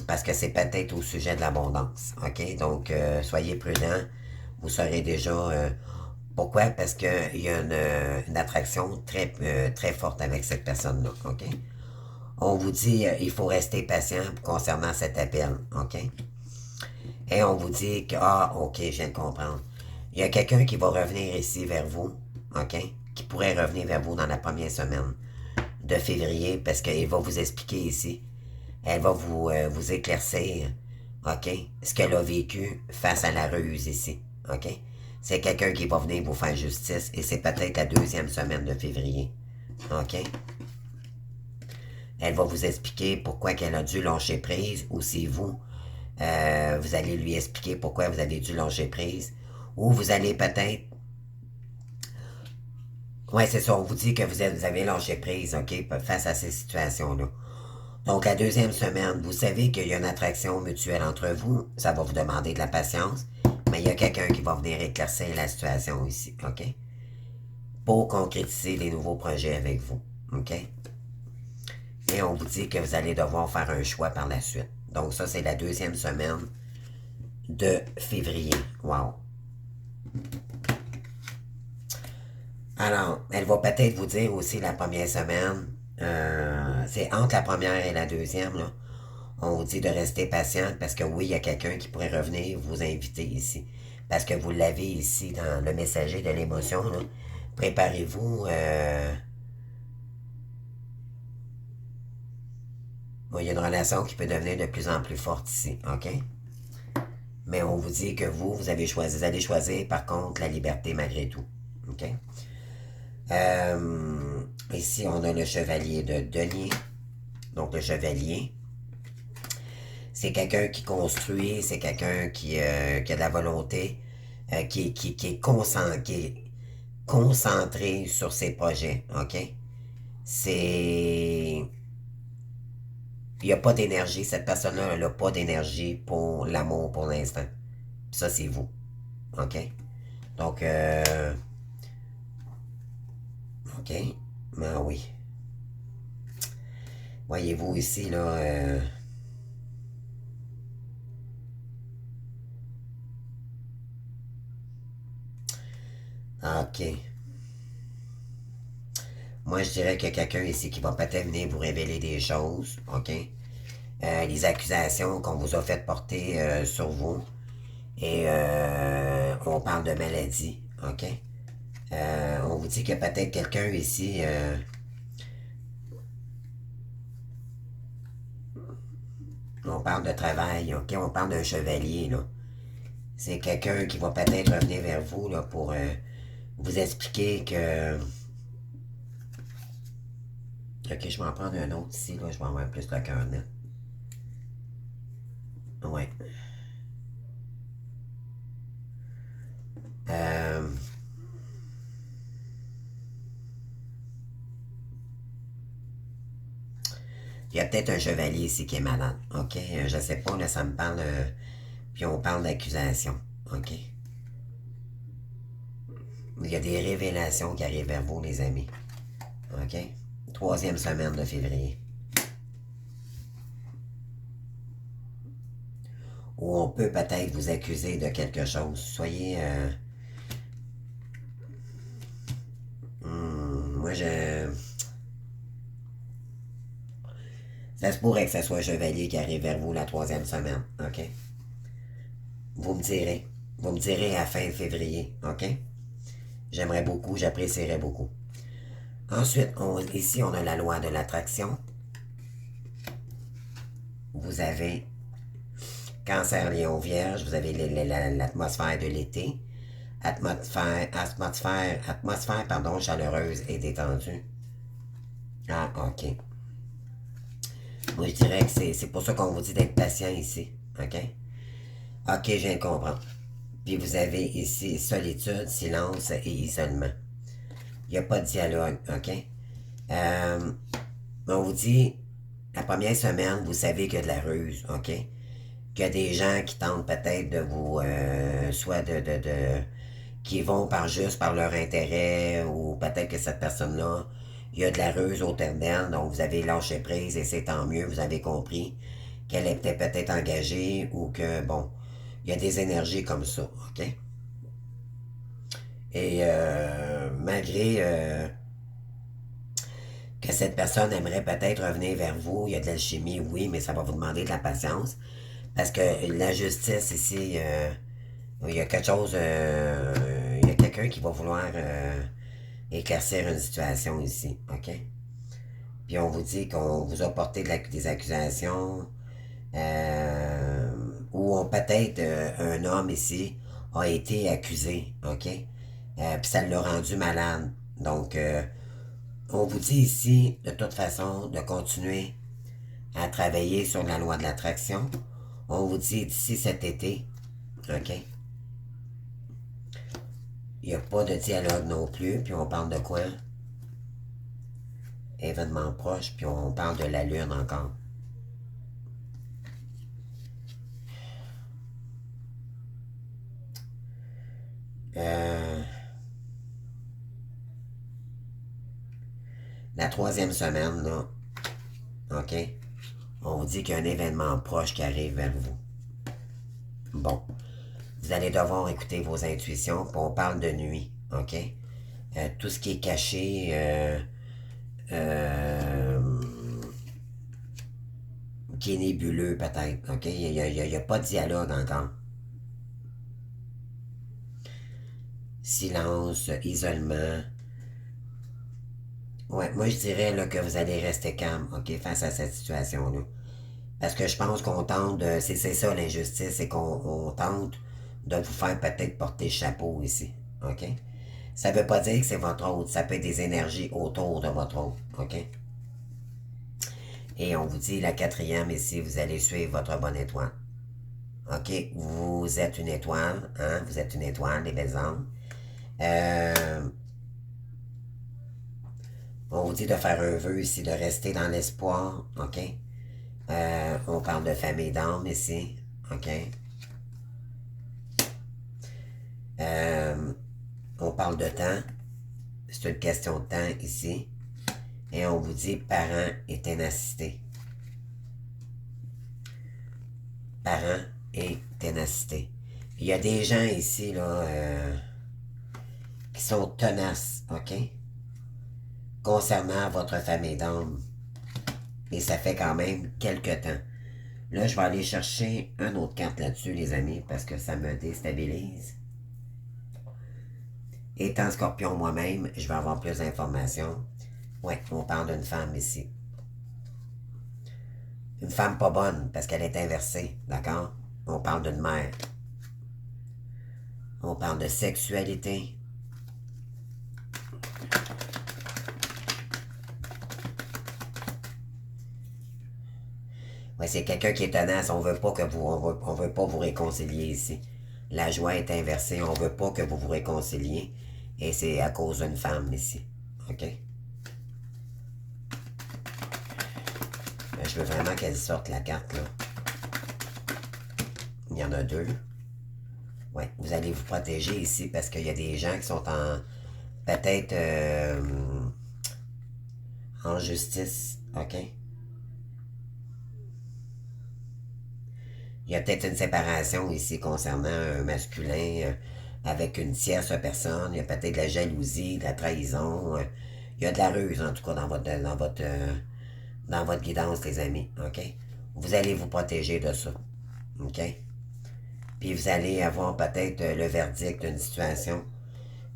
Parce que c'est peut-être au sujet de l'abondance, ok? Donc, soyez prudents. Vous saurez déjà pourquoi? Parce qu'il y a une attraction très forte avec cette personne-là, ok? On vous dit, il faut rester patient concernant cet appel, ok? Et on vous dit que, ah, ok, je viens de comprendre. Il y a quelqu'un qui va revenir ici vers vous, ok? Qui pourrait revenir vers vous dans la première semaine de février parce qu'elle va vous expliquer ici. Elle va vous éclaircir, ok? Ce qu'elle a vécu face à la ruse ici, ok? C'est quelqu'un qui va venir vous faire justice et c'est peut-être la deuxième semaine de février, ok? Elle va vous expliquer pourquoi qu'elle a dû lâcher prise ou c'est vous. Vous allez lui expliquer pourquoi vous avez dû lâcher prise. Ou vous allez peut-être... Ouais, c'est ça, on vous dit que vous avez lâché prise, ok, face à ces situations-là. Donc, la deuxième semaine, vous savez qu'il y a une attraction mutuelle entre vous. Ça va vous demander de la patience. Mais il y a quelqu'un qui va venir éclaircir la situation ici, ok? Pour concrétiser des nouveaux projets avec vous, ok? Et on vous dit que vous allez devoir faire un choix par la suite. Donc, ça, c'est la deuxième semaine de février. Wow! Alors, elle va peut-être vous dire aussi la première semaine, c'est entre la première et la deuxième, là, on vous dit de rester patient parce que oui, il y a quelqu'un qui pourrait revenir vous inviter ici. Parce que vous l'avez ici dans le messager de l'émotion, là. Préparez-vous, il y a une relation qui peut devenir de plus en plus forte ici, OK? Mais on vous dit que vous avez choisi, vous allez choisir par contre la liberté malgré tout, OK? Ici, on a le chevalier de denier. Donc, le chevalier, c'est quelqu'un qui construit, c'est quelqu'un qui a de la volonté, qui est concentré sur ses projets, OK? C'est... Il n'y a pas d'énergie, cette personne-là n'a pas d'énergie pour l'amour pour l'instant. Ça, c'est vous, OK? Donc, OK, ben oui. Voyez-vous ici, là, OK. Moi, je dirais qu'il y a quelqu'un ici qui va peut-être venir vous révéler des choses, OK? Les accusations qu'on vous a faites porter sur vous. Et on parle de maladie, OK? On vous dit qu'il y a peut-être quelqu'un ici... on parle de travail, OK? On parle d'un chevalier, là. C'est quelqu'un qui va peut-être revenir vers vous, là, pour vous expliquer que... OK, je vais en prendre un autre ici, là. Je vais avoir plus le cœur net. Ouais. Euh... Il y a peut-être un chevalier ici qui est malade, OK? Je sais pas, là, ça me parle... puis on parle d'accusation, OK? Il y a des révélations qui arrivent vers vous, les amis. OK? Troisième semaine de février. Où on peut peut-être vous accuser de quelque chose. Soyez... moi, je... Ça se pourrait que ce soit un chevalier qui arrive vers vous la troisième semaine. OK? Vous me direz. Vous me direz à la fin février. OK? J'aimerais beaucoup, j'apprécierais beaucoup. Ensuite, ici, on a la loi de l'attraction. Vous avez Cancer, Lion, Vierge. Vous avez l'atmosphère de l'été. Atmosphère, pardon, chaleureuse et détendue. Ah, OK. Moi, je dirais que c'est pour ça qu'on vous dit d'être patient ici. OK? OK, je viens de comprendre. Puis vous avez ici solitude, silence et isolement. Il n'y a pas de dialogue, OK? On vous dit, la première semaine, vous savez qu'il y a de la ruse, OK? Qu'il y a des gens qui tentent peut-être de vous, soit qui vont juste par leur intérêt, ou peut-être que cette personne-là, il y a de la ruse au terme d'elle, donc vous avez lâché prise et c'est tant mieux, vous avez compris qu'elle était peut-être engagée ou que, bon, il y a des énergies comme ça, OK? Et malgré que cette personne aimerait peut-être revenir vers vous, il y a de l'alchimie, oui, mais ça va vous demander de la patience. Parce que la justice ici, il y a quelque chose, il y a quelqu'un qui va vouloir éclaircir une situation ici, OK? Puis on vous dit qu'on vous a porté des accusations, ou peut-être un homme ici a été accusé, OK? Puis ça l'a rendu malade. Donc, on vous dit ici, de toute façon, de continuer à travailler sur la loi de l'attraction. On vous dit d'ici cet été, OK? Il n'y a pas de dialogue non plus, puis on parle de quoi? Événement proche, puis on parle de la Lune encore. La troisième semaine, là, OK? On vous dit qu'il y a un événement proche qui arrive vers vous. Bon. Vous allez devoir écouter vos intuitions, puis on parle de nuit, OK? Tout ce qui est caché, euh, qui est nébuleux peut-être, OK? Il n'y a pas de dialogue encore. Silence, isolement. Ouais, moi je dirais là, que vous allez rester calme, OK, face à cette situation-là. Parce que je pense qu'on tente de... C'est ça l'injustice, c'est qu'on tente de vous faire peut-être porter chapeau ici. OK? Ça ne veut pas dire que c'est votre autre. Ça peut être des énergies autour de votre autre. OK? Et on vous dit la quatrième ici, vous allez suivre votre bonne étoile. OK? Vous êtes une étoile. Hein? Vous êtes une étoile, les belles âmes. On vous dit de faire un vœu ici, de rester dans l'espoir. OK? On parle de famille d'âme ici. OK? On parle de temps. C'est une question de temps ici. Et on vous dit parents et ténacité. Parents et ténacité. Il y a des gens ici là, qui sont tenaces, OK? Concernant votre famille d'âme. Et ça fait quand même quelques temps. Là, je vais aller chercher une autre carte là-dessus, les amis, parce que ça me déstabilise. Étant scorpion moi-même, je vais avoir plus d'informations. Ouais, on parle d'une femme ici. Une femme pas bonne, parce qu'elle est inversée, d'accord? On parle d'une mère. On parle de sexualité. Ouais, c'est quelqu'un qui est tenace. On veut pas que vous, on veut pas vous réconcilier ici. La joie est inversée. On veut pas que vous vous réconciliez. Et c'est à cause d'une femme ici. OK? Je veux vraiment qu'elle sorte la carte, là. Il y en a deux. Ouais, vous allez vous protéger ici parce qu'il y a des gens qui sont en... peut-être en justice. OK? Il y a peut-être une séparation ici concernant un masculin avec une tierce personne. Il y a peut-être de la jalousie, de la trahison. Il y a de la ruse, en tout cas, dans votre guidance, les amis. OK? Vous allez vous protéger de ça. OK? Puis vous allez avoir peut-être le verdict d'une situation.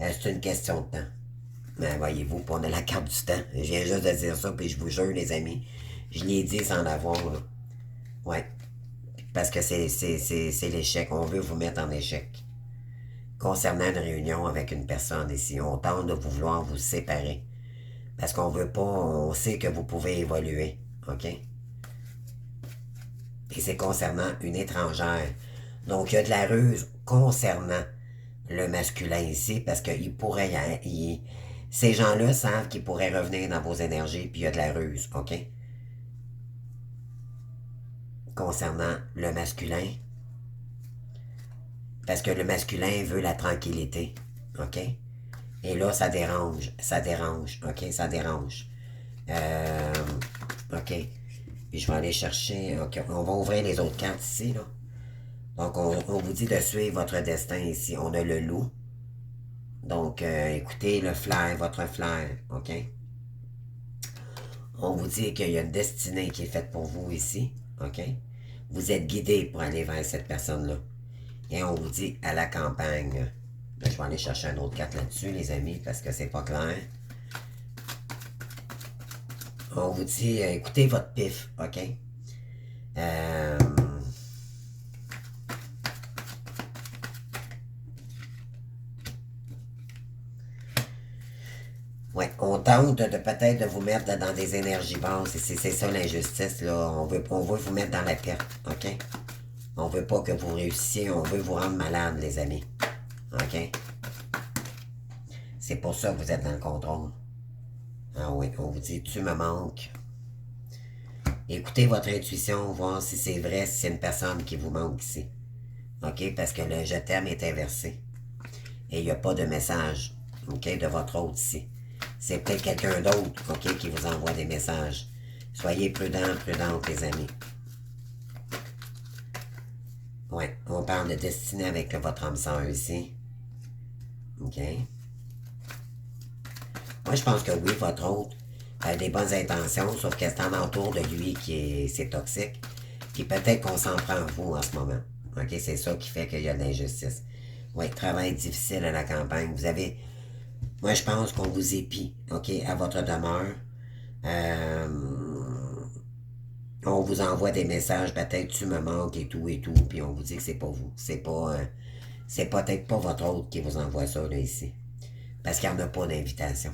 C'est une question de temps. Mais voyez-vous, on a la carte du temps. Je viens juste de dire ça, puis je vous jure, les amis, je l'ai dit sans l'avoir. Là. Ouais. Parce que c'est l'échec. On veut vous mettre en échec. Concernant une réunion avec une personne ici, on tente de vous vouloir vous séparer. Parce qu'on veut pas, on sait que vous pouvez évoluer. OK? Et c'est concernant une étrangère. Donc, il y a de la ruse concernant le masculin ici, parce qu'il pourrait ces gens-là savent qu'ils pourraient revenir dans vos énergies, puis il y a de la ruse, OK? Concernant le masculin, parce que le masculin veut la tranquillité, OK? Et là, ça dérange, OK? Ça dérange. OK. Puis je vais aller chercher, OK, on va ouvrir les autres cartes ici, là. Donc, on vous dit de suivre votre destin ici. On a le loup. Donc, écoutez le flair, votre flair, OK? On vous dit qu'il y a une destinée qui est faite pour vous ici, OK? Vous êtes guidé pour aller vers cette personne-là. Et on vous dit à la campagne. Là, je vais aller chercher une autre carte là-dessus, les amis, parce que c'est pas clair. On vous dit, écoutez votre pif, OK? Ouais, on tente de peut-être de vous mettre dans des énergies basses. Et c'est ça l'injustice, là. On veut vous mettre dans la perte, OK? On veut pas que vous réussissiez, on veut vous rendre malade, les amis. OK? C'est pour ça que vous êtes dans le contrôle. Ah oui, on vous dit, tu me manques. Écoutez votre intuition, voir si c'est vrai, si c'est une personne qui vous manque ici. OK? Parce que le je t'aime est inversé. Et il n'y a pas de message, OK, de votre autre ici. C'est peut-être quelqu'un d'autre, OK, qui vous envoie des messages. Soyez prudents, prudentes, les amis. Ouais, on parle de destinée avec votre âme sœur ici. OK. Moi, je pense que oui, votre autre a des bonnes intentions, sauf que c'est en entour de lui c'est toxique. Puis peut-être qu'on s'en prend à vous en ce moment. OK, c'est ça qui fait qu'il y a de l'injustice. Oui, travail difficile à la campagne. Vous avez... Moi, je pense qu'on vous épie, OK, à votre demeure. On vous envoie des messages, peut-être tu me manques et tout, puis on vous dit que c'est pas vous. C'est peut-être pas votre hôte qui vous envoie ça, là, ici. Parce qu'il n'y en a pas d'invitation.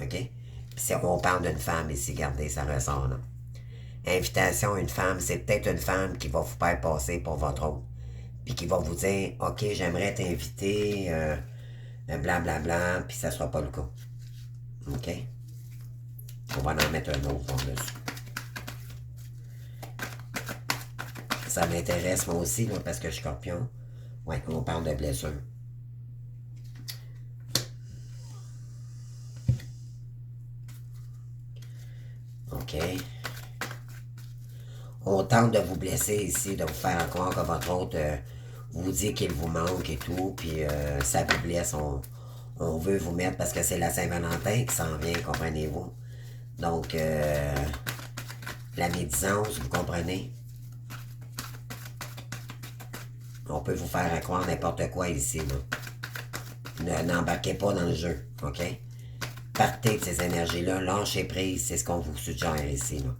OK? Puis si on parle d'une femme ici, regardez, ça ressort, là. Invitation à une femme, c'est peut-être une femme qui va vous faire passer pour votre hôte. Puis qui va vous dire, OK, j'aimerais t'inviter, blablabla, puis ça sera pas le cas. OK? On va en mettre un autre par-dessus. Ça m'intéresse moi aussi, là, parce que je suis scorpion. Ouais, on parle de blessure. OK. On tente de vous blesser ici, de vous faire croire que votre autre vous dit qu'il vous manque et tout, puis ça vous blesse. On veut vous mettre parce que c'est la Saint-Valentin qui s'en vient, comprenez-vous? Donc, la médisance, vous comprenez? On peut vous faire croire n'importe quoi ici, là. N'embarquez pas dans le jeu, OK? Partez de ces énergies-là, lâchez prise, c'est ce qu'on vous suggère ici, là.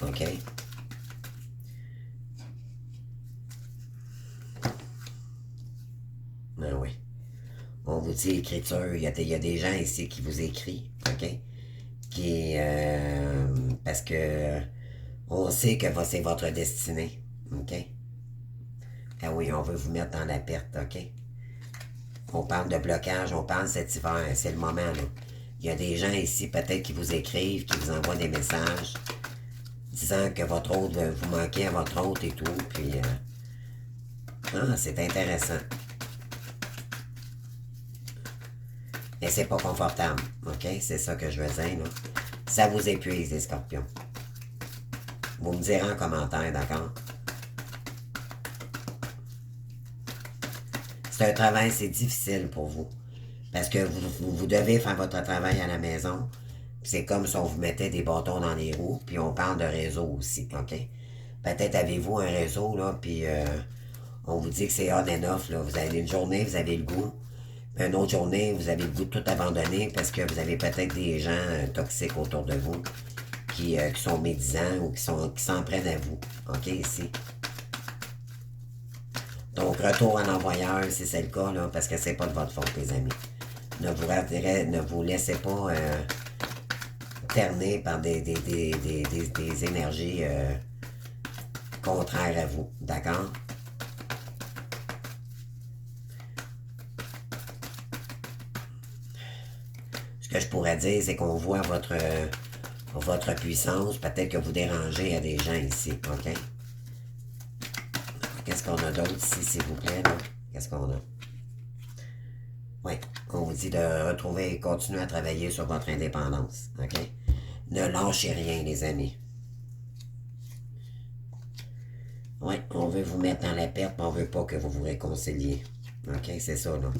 OK? Ah oui. On vous dit écriture, il y a des gens ici qui vous écrivent, OK? Parce que on sait que c'est votre destinée, OK? Ah oui, on veut vous mettre dans la perte, OK? On parle de blocage, on parle cet hiver, c'est le moment, là. Il y a des gens ici, peut-être, qui vous écrivent, qui vous envoient des messages disant que votre hôte, vous manquez à votre hôte et tout, puis... c'est intéressant. Mais c'est pas confortable, OK? C'est ça que je veux dire, là. Ça vous épuise, les scorpions. Vous me direz en commentaire, d'accord? C'est un travail, c'est difficile pour vous. Parce que vous devez faire votre travail à la maison. C'est comme si on vous mettait des bâtons dans les roues, puis on parle de réseau aussi, OK? Peut-être avez-vous un réseau, là, puis on vous dit que c'est on and off, là. Vous avez une journée, vous avez le goût. Puis une autre journée, vous avez le goût de tout abandonner parce que vous avez peut-être des gens toxiques autour de vous qui sont médisants ou qui s'en prennent à vous, OK, ici. Donc, retour en envoyeur, si c'est le cas, là, parce que c'est pas de votre faute, les amis. Ne vous laissez pas terner par des énergies contraires à vous, d'accord? Ce que je pourrais dire, c'est qu'on voit votre puissance, peut-être que vous dérangez à des gens ici, OK? Qu'est-ce qu'on a d'autre ici, s'il vous plaît, là? Qu'est-ce qu'on a? Oui, on vous dit de retrouver et continuer à travailler sur votre indépendance, OK? Ne lâchez rien, les amis. Oui, on veut vous mettre dans la perte, mais on veut pas que vous vous réconciliez. OK, c'est ça, là.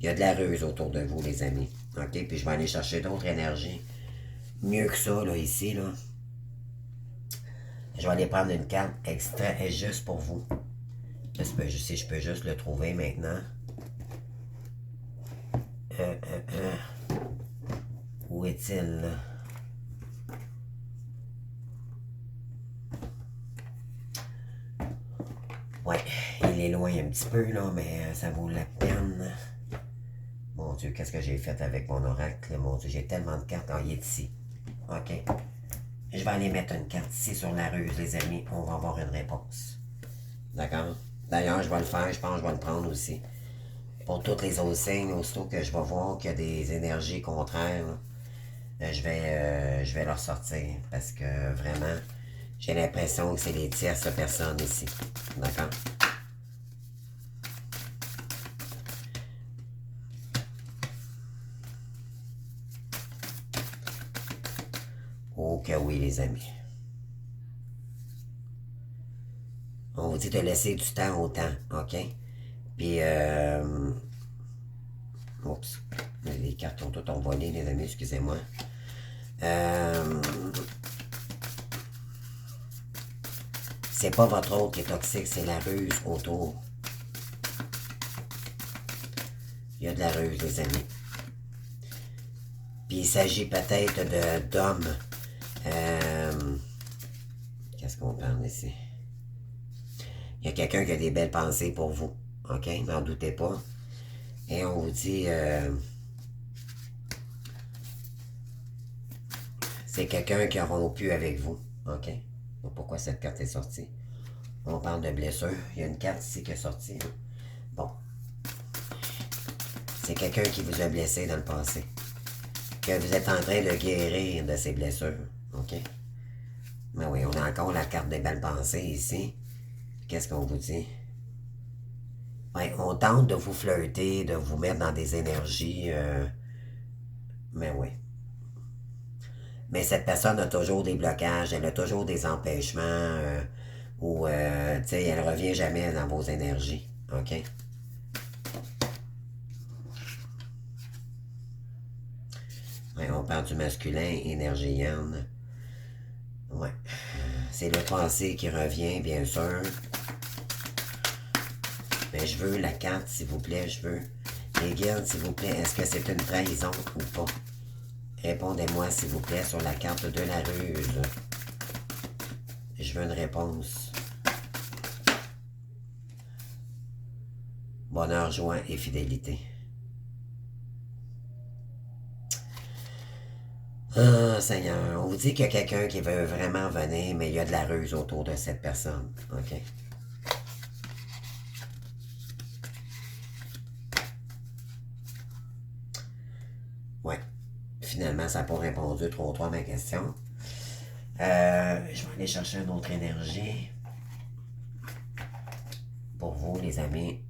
Il y a de la ruse autour de vous, les amis. OK, puis je vais aller chercher d'autres énergies. Mieux que ça, là, ici, là. Je vais aller prendre une carte extra et juste pour vous. Si je peux juste le trouver maintenant. Où est-il, là? Ouais, il est loin un petit peu, là, mais ça vaut la peine. Mon Dieu, qu'est-ce que j'ai fait avec mon oracle? Mon Dieu, j'ai tellement de cartes. Il est ici. OK. Je vais aller mettre une carte ici sur la ruse, les amis. On va avoir une réponse. D'accord? D'ailleurs, je vais le faire. Je pense que je vais le prendre aussi. Pour tous les autres signes, aussitôt que je vais voir qu'il y a des énergies contraires, je vais leur sortir. Parce que vraiment, j'ai l'impression que c'est les tierces personnes ici. D'accord? Oh que oui, les amis. On vous dit de laisser du temps au temps, OK? Puis, oups, les cartes ont tout envolé, les amis, excusez-moi. C'est pas votre autre qui est toxique, c'est la ruse autour. Il y a de la ruse, les amis. Puis il s'agit peut-être d'hommes Qu'est-ce qu'on parle ici? Il y a quelqu'un qui a des belles pensées pour vous. OK? N'en doutez pas. Et on vous dit... c'est quelqu'un qui a rompu avec vous. OK? Donc, pourquoi cette carte est sortie? On parle de blessure. Il y a une carte ici qui est sortie. Bon. C'est quelqu'un qui vous a blessé dans le passé. Que vous êtes en train de guérir de ces blessures. OK? Mais oui, on a encore la carte des belles pensées ici. Qu'est-ce qu'on vous dit? Oui, on tente de vous flirter, de vous mettre dans des énergies. Mais oui. Mais cette personne a toujours des blocages, elle a toujours des empêchements. Ou, tu sais, elle revient jamais dans vos énergies. OK? Ouais, on parle du masculin, énergie yin. Ouais. C'est le passé qui revient, bien sûr. Mais je veux la carte, s'il vous plaît, je veux. Les guides, s'il vous plaît, est-ce que c'est une trahison ou pas? Répondez-moi, s'il vous plaît, sur la carte de la ruse. Je veux une réponse. Bonheur, joie et fidélité. Ah, Seigneur, on vous dit qu'il y a quelqu'un qui veut vraiment venir, mais il y a de la ruse autour de cette personne. OK? Ouais. Finalement, ça n'a pas répondu trop à ma question. Je vais aller chercher une autre énergie. Pour vous, les amis.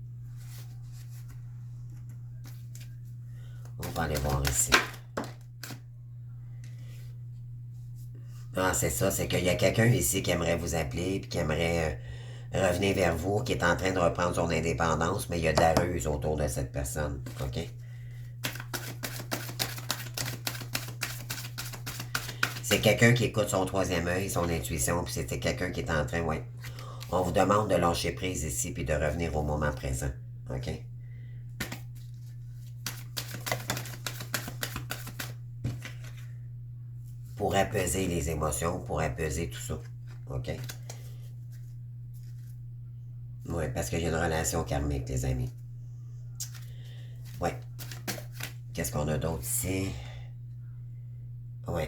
On va aller voir ici. Ah, c'est ça, c'est qu'il y a quelqu'un ici qui aimerait vous appeler, puis qui aimerait revenir vers vous, qui est en train de reprendre son indépendance, mais il y a de la ruse autour de cette personne. OK? C'est quelqu'un qui écoute son troisième œil, son intuition, puis c'était quelqu'un qui est en train, ouais. On vous demande de lâcher prise ici, puis de revenir au moment présent. OK? Pour apaiser les émotions, pour apaiser tout ça. OK? Oui, parce qu'il y a une relation karmique, les amis. Oui. Qu'est-ce qu'on a d'autre ici? Oui.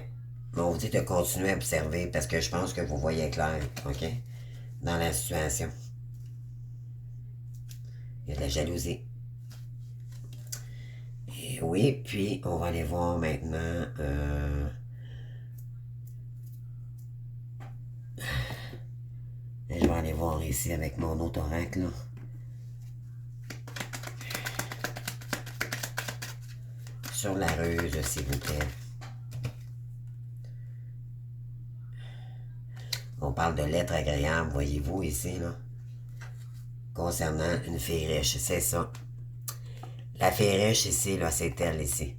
On vous dit de continuer à observer parce que je pense que vous voyez clair, OK? Dans la situation. Il y a de la jalousie. Et oui, puis on va aller voir maintenant... je vais aller voir ici avec mon autre oracle, là. Sur la ruse, s'il vous plaît. On parle de lettres agréables, voyez-vous ici, là. Concernant une fille riche, c'est ça. La fille riche ici, là, c'est elle ici.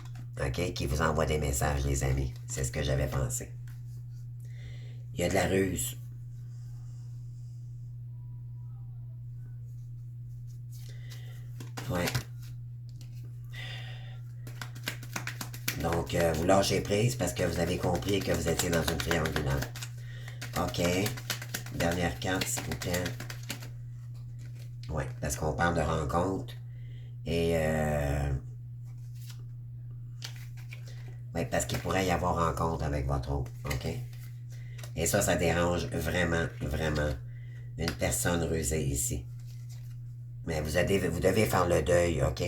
OK? Qui vous envoie des messages, les amis. C'est ce que j'avais pensé. Il y a de la ruse. Ouais. Donc, vous lâchez prise parce que vous avez compris que vous étiez dans une triangulaire. OK. Dernière carte, s'il vous plaît. Oui, parce qu'on parle de rencontre. Et, oui, parce qu'il pourrait y avoir rencontre avec votre autre. OK? Et ça dérange vraiment, vraiment une personne rusée ici. Mais vous devez faire le deuil, OK?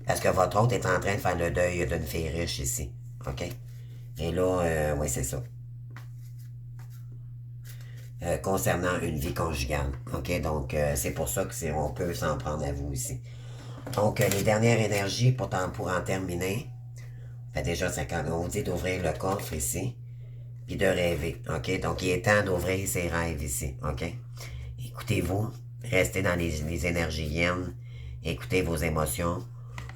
Parce que votre autre est en train de faire le deuil d'une fille riche ici. OK? Et là, oui, c'est ça. Concernant une vie conjugale. OK? Donc, c'est pour ça qu'on peut s'en prendre à vous ici. Donc, les dernières énergies pour en terminer. Fait déjà 50. On vous dit d'ouvrir le coffre ici. Puis de rêver. OK? Donc, il est temps d'ouvrir ses rêves ici. OK? Écoutez-vous. Restez dans les énergies yin. Écoutez vos émotions.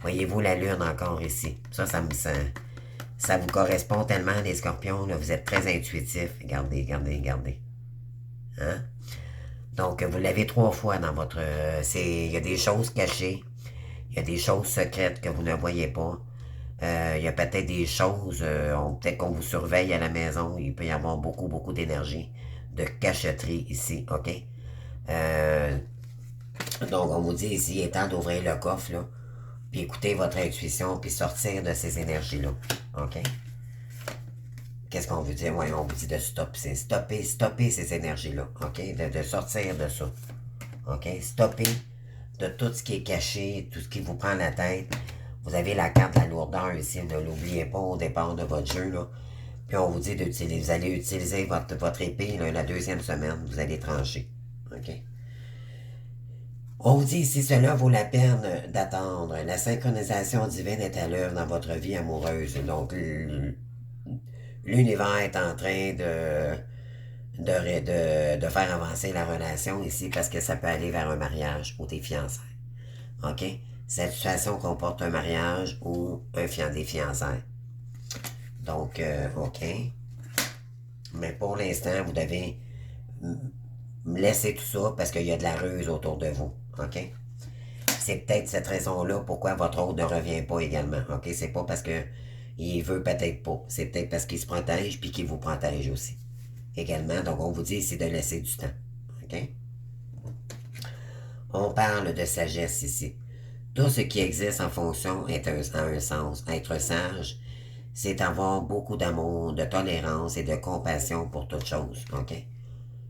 Voyez-vous la lune encore ici. Ça vous correspond tellement, les scorpions. Là, vous êtes très intuitifs. Regardez, regardez, regardez. Hein? Donc, vous l'avez 3 fois dans votre... il y a des choses cachées. Il y a des choses secrètes que vous ne voyez pas. Il y a peut-être des choses... peut-être qu'on vous surveille à la maison. Il peut y avoir beaucoup, beaucoup d'énergie de cachotterie ici, OK? Donc, on vous dit ici, il est temps d'ouvrir le coffre, là, puis écouter votre intuition, puis sortir de ces énergies-là, OK? Qu'est-ce qu'on veut dire? Oui, on vous dit de stopper ces énergies-là, OK? De sortir de ça, OK? Stopper de tout ce qui est caché, tout ce qui vous prend la tête. Vous avez la carte de la lourdeur ici, ne l'oubliez pas au départ de votre jeu, là. Puis on vous dit d'utiliser, vous allez utiliser votre épée, là, la deuxième semaine, vous allez trancher, OK? On vous dit ici, cela vaut la peine d'attendre. La synchronisation divine est à l'œuvre dans votre vie amoureuse. Donc, l'univers est en train de faire avancer la relation ici parce que ça peut aller vers un mariage ou des fiançailles. OK? Cette situation comporte un mariage ou des fiançailles. Donc, OK. Mais pour l'instant, vous devez laisser tout ça parce qu'il y a de la ruse autour de vous. OK? C'est peut-être cette raison-là pourquoi votre autre ne revient pas également. OK? C'est pas parce que il veut peut-être pas. C'est peut-être parce qu'il se protège puis qu'il vous protège aussi. Également. Donc, on vous dit ici de laisser du temps. OK? On parle de sagesse ici. Tout ce qui existe en fonction a un sens. Être sage, c'est avoir beaucoup d'amour, de tolérance et de compassion pour toute chose. OK?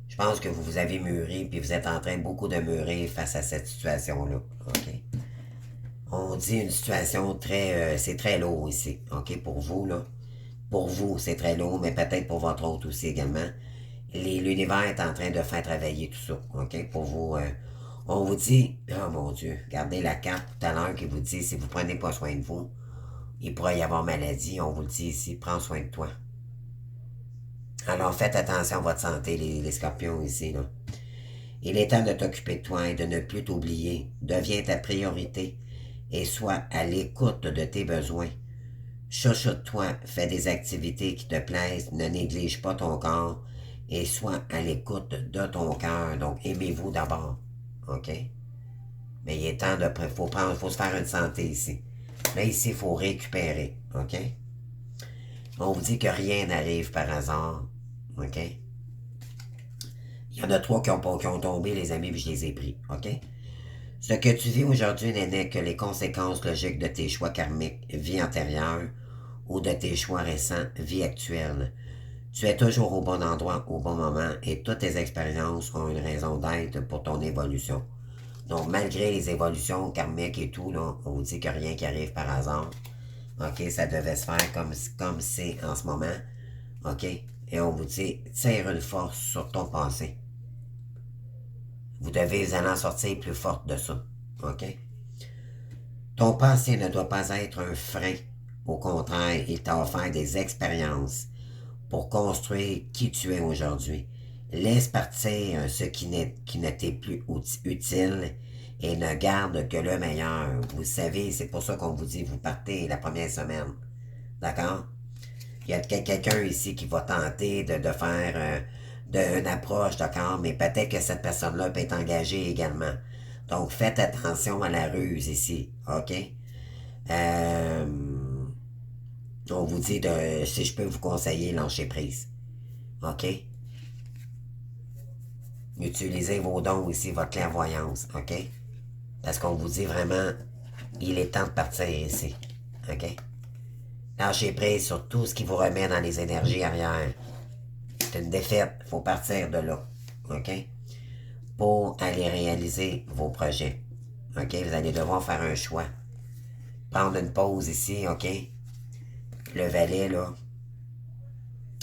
Je pense que vous avez mûri, puis vous êtes en train beaucoup de mûrir face à cette situation-là. OK? On dit une situation très... c'est très lourd ici. OK? Pour vous, là. Pour vous, c'est très lourd, mais peut-être pour votre autre aussi également. L'univers est en train de faire travailler tout ça. OK? Pour vous... on vous dit... Oh mon Dieu. Regardez la carte tout à l'heure qui vous dit si vous ne prenez pas soin de vous, il pourrait y avoir maladie. On vous le dit ici. Prends soin de toi. Alors faites attention à votre santé, les scorpions ici, là. Il est temps de t'occuper de toi et de ne plus t'oublier. Deviens ta priorité et sois à l'écoute de tes besoins. Chuchote-toi, fais des activités qui te plaisent, ne néglige pas ton corps et sois à l'écoute de ton cœur. Donc, aimez-vous d'abord. OK? Mais il est temps de... faut se faire une santé ici. Là, ici, il faut récupérer. OK? On vous dit que rien n'arrive par hasard. OK? Il y en a 3 qui ont tombé, les amis, puis je les ai pris. OK? Ce que tu vis aujourd'hui n'est que les conséquences logiques de tes choix karmiques, vie antérieure, ou de tes choix récents, vie actuelle. Tu es toujours au bon endroit, au bon moment, et toutes tes expériences ont une raison d'être pour ton évolution. Donc, malgré les évolutions karmiques et tout, là, on vous dit que rien qui arrive par hasard. OK? Ça devait se faire comme c'est en ce moment. OK? Et on vous dit, tire une force sur ton passé. Vous devez en sortir plus forte de ça. OK? Ton passé ne doit pas être un frein. Au contraire, il t'a offert des expériences pour construire qui tu es aujourd'hui. Laisse partir ce qui ne t'est plus utile et ne garde que le meilleur. Vous savez, c'est pour ça qu'on vous dit, vous partez la première semaine. D'accord? Il y a quelqu'un ici qui va tenter de faire une approche, d'accord? Mais peut-être que cette personne-là peut être engagée également. Donc, faites attention à la ruse ici, OK? Euh, on vous dit de, si je peux vous conseiller, lâcher prise. OK? Utilisez vos dons ici, votre clairvoyance, OK? Parce qu'on vous dit vraiment, il est temps de partir ici, OK? Lâchez prise sur tout ce qui vous remet dans les énergies arrière. C'est une défaite, il faut partir de là, OK? Pour aller réaliser vos projets, OK? Vous allez devoir faire un choix. Prendre une pause ici, OK? Le valet, là,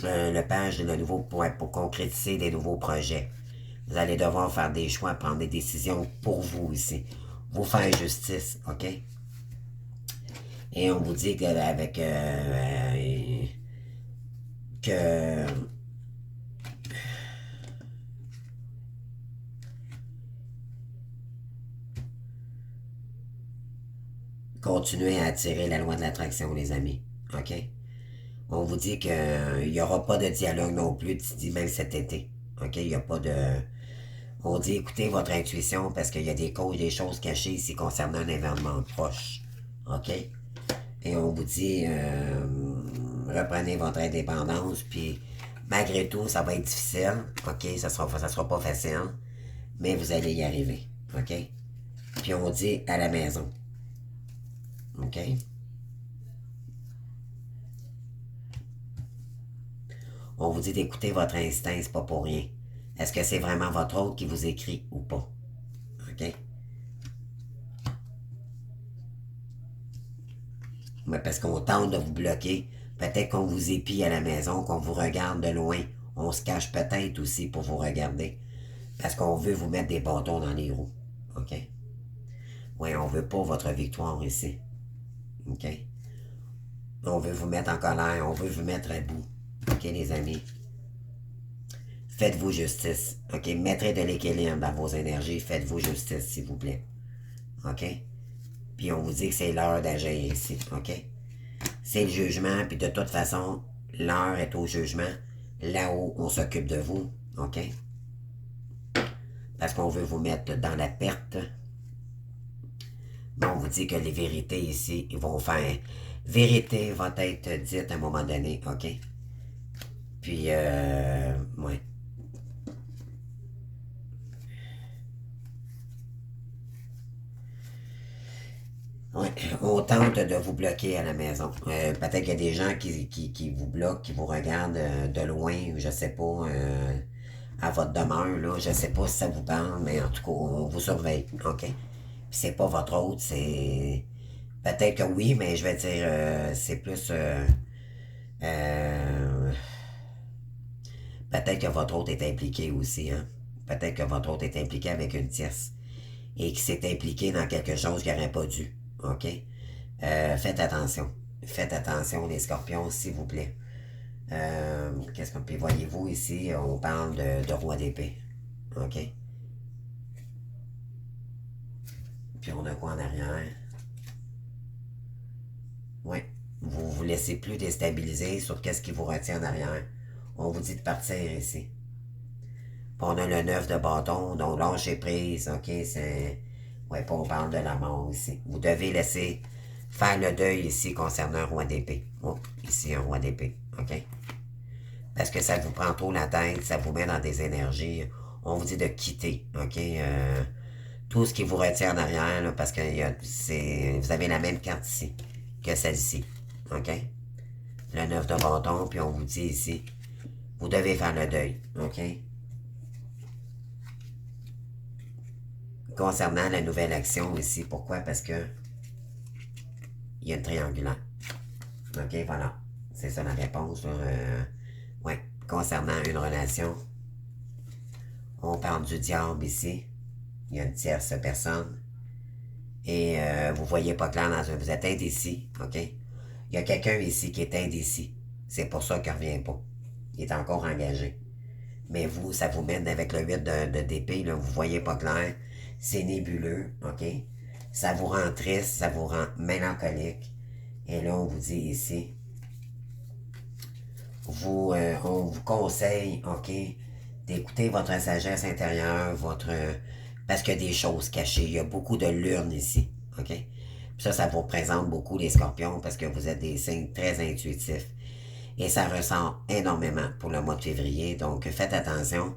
le page de nouveau pour concrétiser des nouveaux projets. Vous allez devoir faire des choix, prendre des décisions pour vous ici. Vous faire justice, OK? Et on vous dit qu'avec... que... Continuez à attirer la loi de l'attraction, les amis, OK? On vous dit qu'il n'y aura pas de dialogue non plus, même cet été, OK? Il n'y a pas de... On dit écoutez votre intuition parce qu'il y a des causes, des choses cachées ici concernant un événement proche, OK? Et on vous dit reprenez votre indépendance, puis Malgré tout, ça va être difficile, ok? Ça sera pas facile, mais vous allez y arriver, ok? Puis on dit à la maison, ok? On vous dit d'écouter votre instinct, c'est pas pour rien. Est-ce que c'est vraiment votre hôte qui vous écrit ou pas? OK? Mais parce qu'on tente de vous bloquer, peut-être qu'on vous épie à la maison, qu'on vous regarde de loin. On se cache peut-être aussi pour vous regarder. Parce qu'on veut vous mettre des bâtons dans les roues. OK? Oui, on veut pas votre victoire ici. OK? On veut vous mettre en colère, on veut vous mettre à bout. OK, les amis? Faites-vous justice. OK? Mettrez de l'équilibre dans vos énergies. Faites-vous justice, s'il vous plaît. OK? Puis on vous dit que c'est l'heure d'agir ici. OK? C'est le jugement, puis de toute façon, l'heure est au jugement. Là-haut, on s'occupe de vous. OK? Parce qu'on veut vous mettre dans la perte. Mais on vous dit que les vérités ici, ils vont faire. Vérité va être dite à un moment donné. OK? Puis, ouais. Ouais, on tente de vous bloquer à la maison. Peut-être qu'il y a des gens qui vous bloquent, qui vous regardent de loin, je sais pas, à votre demeure, là. Je sais pas si ça vous parle, mais en tout cas, on vous surveille, OK? Puis c'est pas votre hôte, c'est... Peut-être que oui, mais je vais dire, c'est plus... euh, peut-être que votre hôte est impliqué aussi, hein? Peut-être que votre hôte est impliqué avec une tierce et qui s'est impliqué dans quelque chose qu'il n'aurait pas dû, OK? Faites attention. Faites attention, les scorpions, s'il vous plaît. Qu'est-ce qu'on peut... Voyez-vous ici, on parle de roi d'épée. OK? Puis on a quoi en arrière? Oui. Vous vous laissez plus déstabiliser sur qu'est-ce qui vous retient en arrière. On vous dit de partir ici. Puis on a le 9 de bâton, donc lâchez prise. OK? C'est... Ouais, puis on parle de la mort ici. Vous devez laisser faire le deuil ici concernant un roi d'épée. Oh, ici, un roi d'épée. OK? Parce que ça vous prend trop la tête, ça vous met dans des énergies. On vous dit de quitter, OK? Tout ce qui vous retient en arrière, là, parce que vous avez la même carte ici que celle-ci, OK? Le 9 de bâton, puis on vous dit ici, vous devez faire le deuil, OK? Concernant la nouvelle action ici, pourquoi? Parce que il y a une triangulaire. OK, voilà. C'est ça la réponse. Ouais. Concernant une relation, on parle du diable ici. Il y a une tierce personne. Et vous voyez pas clair dans un... Vous êtes indécis, OK? Il y a quelqu'un ici qui est indécis. C'est pour ça qu'il ne revient pas. Il est encore engagé. Mais vous, ça vous mène avec le 8 de d'épée, là, vous voyez pas clair. C'est nébuleux, OK? Ça vous rend triste, ça vous rend mélancolique. Et là, on vous dit ici, on vous conseille, OK, d'écouter votre sagesse intérieure, parce qu'il y a des choses cachées. Il y a beaucoup de lurnes ici, OK? Puis ça vous représente beaucoup les scorpions parce que vous êtes des signes très intuitifs. Et ça ressent énormément pour le mois de février. Donc, faites attention.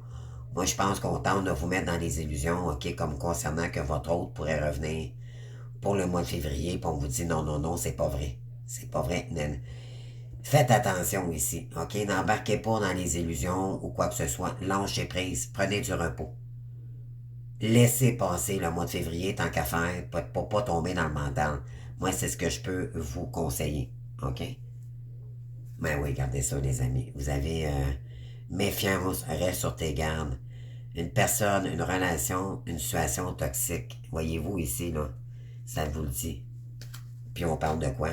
Moi, je pense qu'on tente de vous mettre dans les illusions, OK, comme concernant que votre hôte pourrait revenir pour le mois de février, puis on vous dit non, non, non, c'est pas vrai. C'est pas vrai. Faites attention ici, OK? N'embarquez pas dans les illusions ou quoi que ce soit. Lâchez prise. Prenez du repos. Laissez passer le mois de février tant qu'à faire pour pas tomber dans le mental. Moi, c'est ce que je peux vous conseiller, OK? Ben oui, gardez ça, les amis. Vous avez méfiance, reste sur tes gardes. Une personne, une relation, une situation toxique. Voyez-vous ici, là, ça vous le dit. Puis on parle de quoi?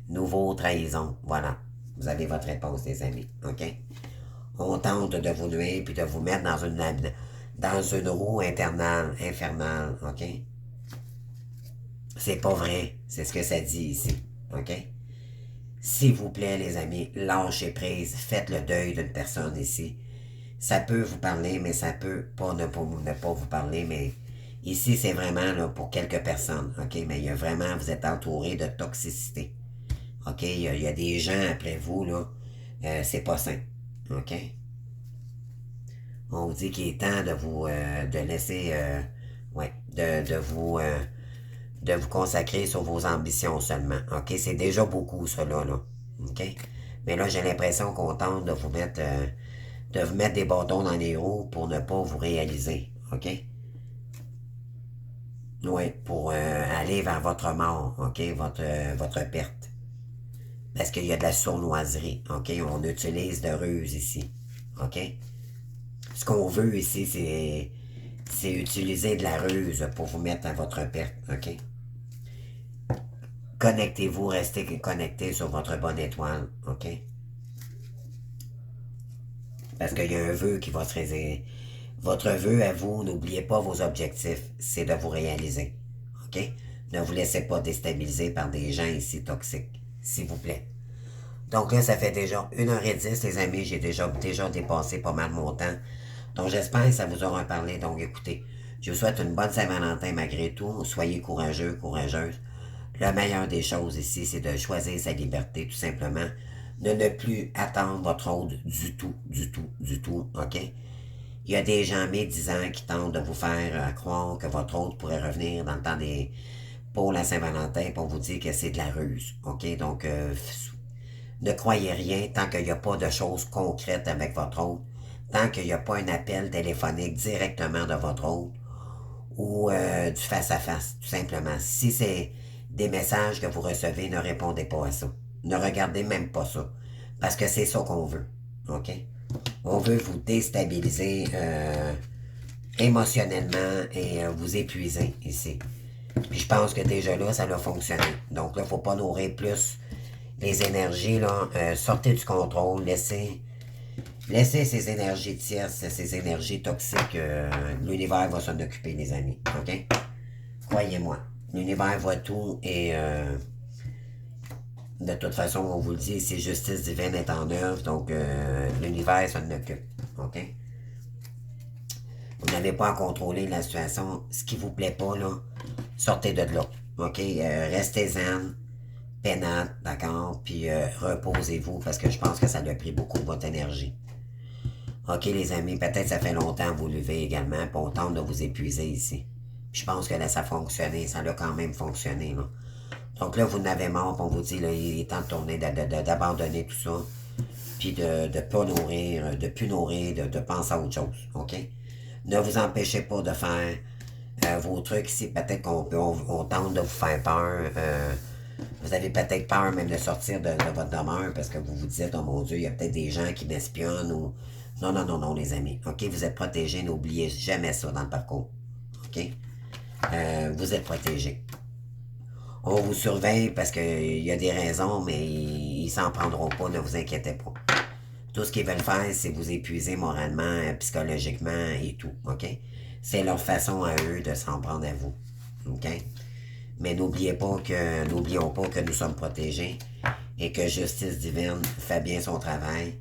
Nouveau trahison. Voilà. Vous avez votre réponse, les amis. OK? On tente de vous nuire puis de vous mettre dans une roue infernale. OK? C'est pas vrai. C'est ce que ça dit ici. OK? S'il vous plaît, les amis, lâchez prise. Faites le deuil d'une personne ici. Ça peut vous parler, mais ça peut pas ne pas vous parler, mais ici, c'est vraiment là, pour quelques personnes, OK? Mais il y a vraiment, vous êtes entouré de toxicité, OK? Il y a des gens après vous, là, c'est pas sain. OK? On vous dit qu'il est temps de vous de laisser ouais, de vous consacrer sur vos ambitions seulement. OK? C'est déjà beaucoup, cela, là. OK? Mais là, j'ai l'impression qu'on tente de vous mettre des bâtons dans les roues pour ne pas vous réaliser. OK? Oui, pour aller vers votre mort, OK? Votre perte. Parce qu'il y a de la sournoiserie, OK? On utilise de ruse ici, OK? Ce qu'on veut ici, c'est utiliser de la ruse pour vous mettre à votre perte, OK? Connectez-vous, restez connecté sur votre bonne étoile, OK? Parce qu'il y a un vœu qui va se réaliser. Votre vœu à vous, n'oubliez pas vos objectifs, c'est de vous réaliser, OK? Ne vous laissez pas déstabiliser par des gens ici toxiques, s'il vous plaît. Donc là, ça fait déjà 1h10, les amis. J'ai déjà dépassé pas mal mon temps. Donc j'espère que ça vous aura parlé. Donc écoutez, je vous souhaite une bonne Saint-Valentin malgré tout. Soyez courageux, courageuses. La meilleure des choses ici, c'est de choisir sa liberté, tout simplement. De ne plus attendre votre autre du tout, du tout, du tout, OK? Il y a des gens médisants qui tentent de vous faire croire que votre autre pourrait revenir dans le temps des... pour la Saint-Valentin pour vous dire que c'est de la ruse, OK? Donc, ne croyez rien tant qu'il n'y a pas de choses concrètes avec votre hôte, tant qu'il n'y a pas un appel téléphonique directement de votre hôte ou du face-à-face, tout simplement. Si c'est des messages que vous recevez, ne répondez pas à ça. Ne regardez même pas ça. Parce que c'est ça qu'on veut. OK? On veut vous déstabiliser émotionnellement et vous épuiser ici. Puis je pense que déjà là, ça a fonctionné. Donc là, il ne faut pas nourrir plus les énergies, là, sortez du contrôle, laissez ces énergies tierces, ces énergies toxiques, l'univers va s'en occuper, les amis, OK? Croyez-moi, l'univers voit tout et de toute façon, on vous le dit, si justice divine est en œuvre, donc l'univers s'en occupe, OK? Vous n'avez pas à contrôler la situation, ce qui vous plaît pas, là, sortez de là, OK? Restez zen, pénate, d'accord? Puis reposez-vous parce que je pense que ça a pris beaucoup de votre énergie. OK, les amis, peut-être ça fait longtemps que vous levez également, puis on tente de vous épuiser ici. Puis je pense que là, ça a fonctionné, ça a quand même fonctionné, là. Donc là, vous n'avez marre, puis on vous dit, là, il est temps de tourner, d'abandonner tout ça, puis de pas nourrir, de plus nourrir, de penser à autre chose, OK? Ne vous empêchez pas de faire vos trucs ici, peut-être on tente de vous faire peur, vous avez peut-être peur même de sortir de votre demeure parce que vous vous dites, oh mon Dieu, il y a peut-être des gens qui m'espionnent ou... Non, non, non, non, les amis. OK, vous êtes protégés, n'oubliez jamais ça dans le parcours. OK? Vous êtes protégés. On vous surveille parce qu'il y a des raisons, mais ils s'en prendront pas, ne vous inquiétez pas. Tout ce qu'ils veulent faire, c'est vous épuiser moralement, psychologiquement et tout. OK? C'est leur façon à eux de s'en prendre à vous. OK? Mais n'oublions pas que nous sommes protégés et que justice divine fait bien son travail.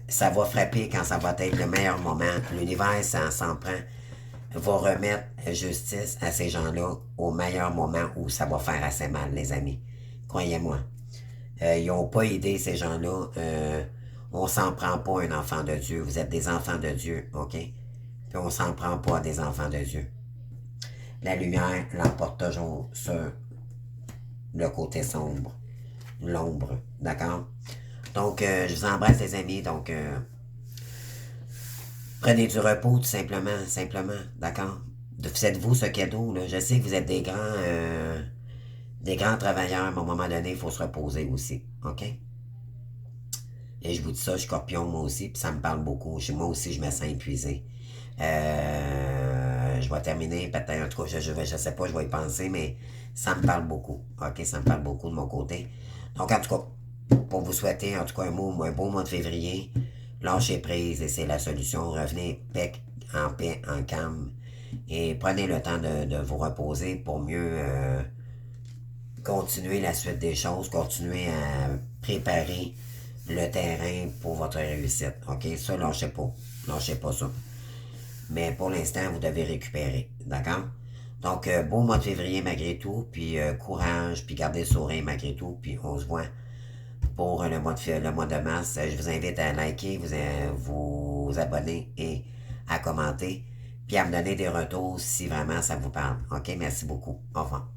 Ça va frapper quand ça va être le meilleur moment. L'univers, ça s'en prend, va remettre justice à ces gens-là au meilleur moment où ça va faire assez mal, les amis. Croyez-moi. Ils n'ont pas aidé ces gens-là. On s'en prend pas un enfant de Dieu. Vous êtes des enfants de Dieu, OK? Puis on s'en prend pas des enfants de Dieu. La lumière l'emporte toujours sur le côté sombre, l'ombre, d'accord? Donc, je vous embrasse les amis, donc prenez du repos tout simplement, d'accord? Faites-vous ce cadeau, là. Je sais que vous êtes des grands travailleurs, mais à un moment donné, il faut se reposer aussi, ok? Et je vous dis ça, je suis scorpion moi aussi, puis ça me parle beaucoup. Moi aussi, je me sens épuisé. Je vais terminer, peut-être, en tout cas, je sais pas, je vais y penser, mais ça me parle beaucoup. OK, ça me parle beaucoup de mon côté. Donc, en tout cas, pour vous souhaiter, en tout cas, un beau mois de février, lâchez prise et c'est la solution. Revenez paix, en calme et prenez le temps de vous reposer pour mieux continuer la suite des choses, continuer à préparer le terrain pour votre réussite. OK, ça, lâchez pas. Lâchez pas ça. Mais pour l'instant, vous devez récupérer. D'accord? Donc, beau mois de février malgré tout, puis courage, puis gardez le sourire malgré tout, puis on se voit pour le mois de mars. Je vous invite à liker, vous abonner et à commenter, puis à me donner des retours si vraiment ça vous parle. OK, merci beaucoup. Au revoir.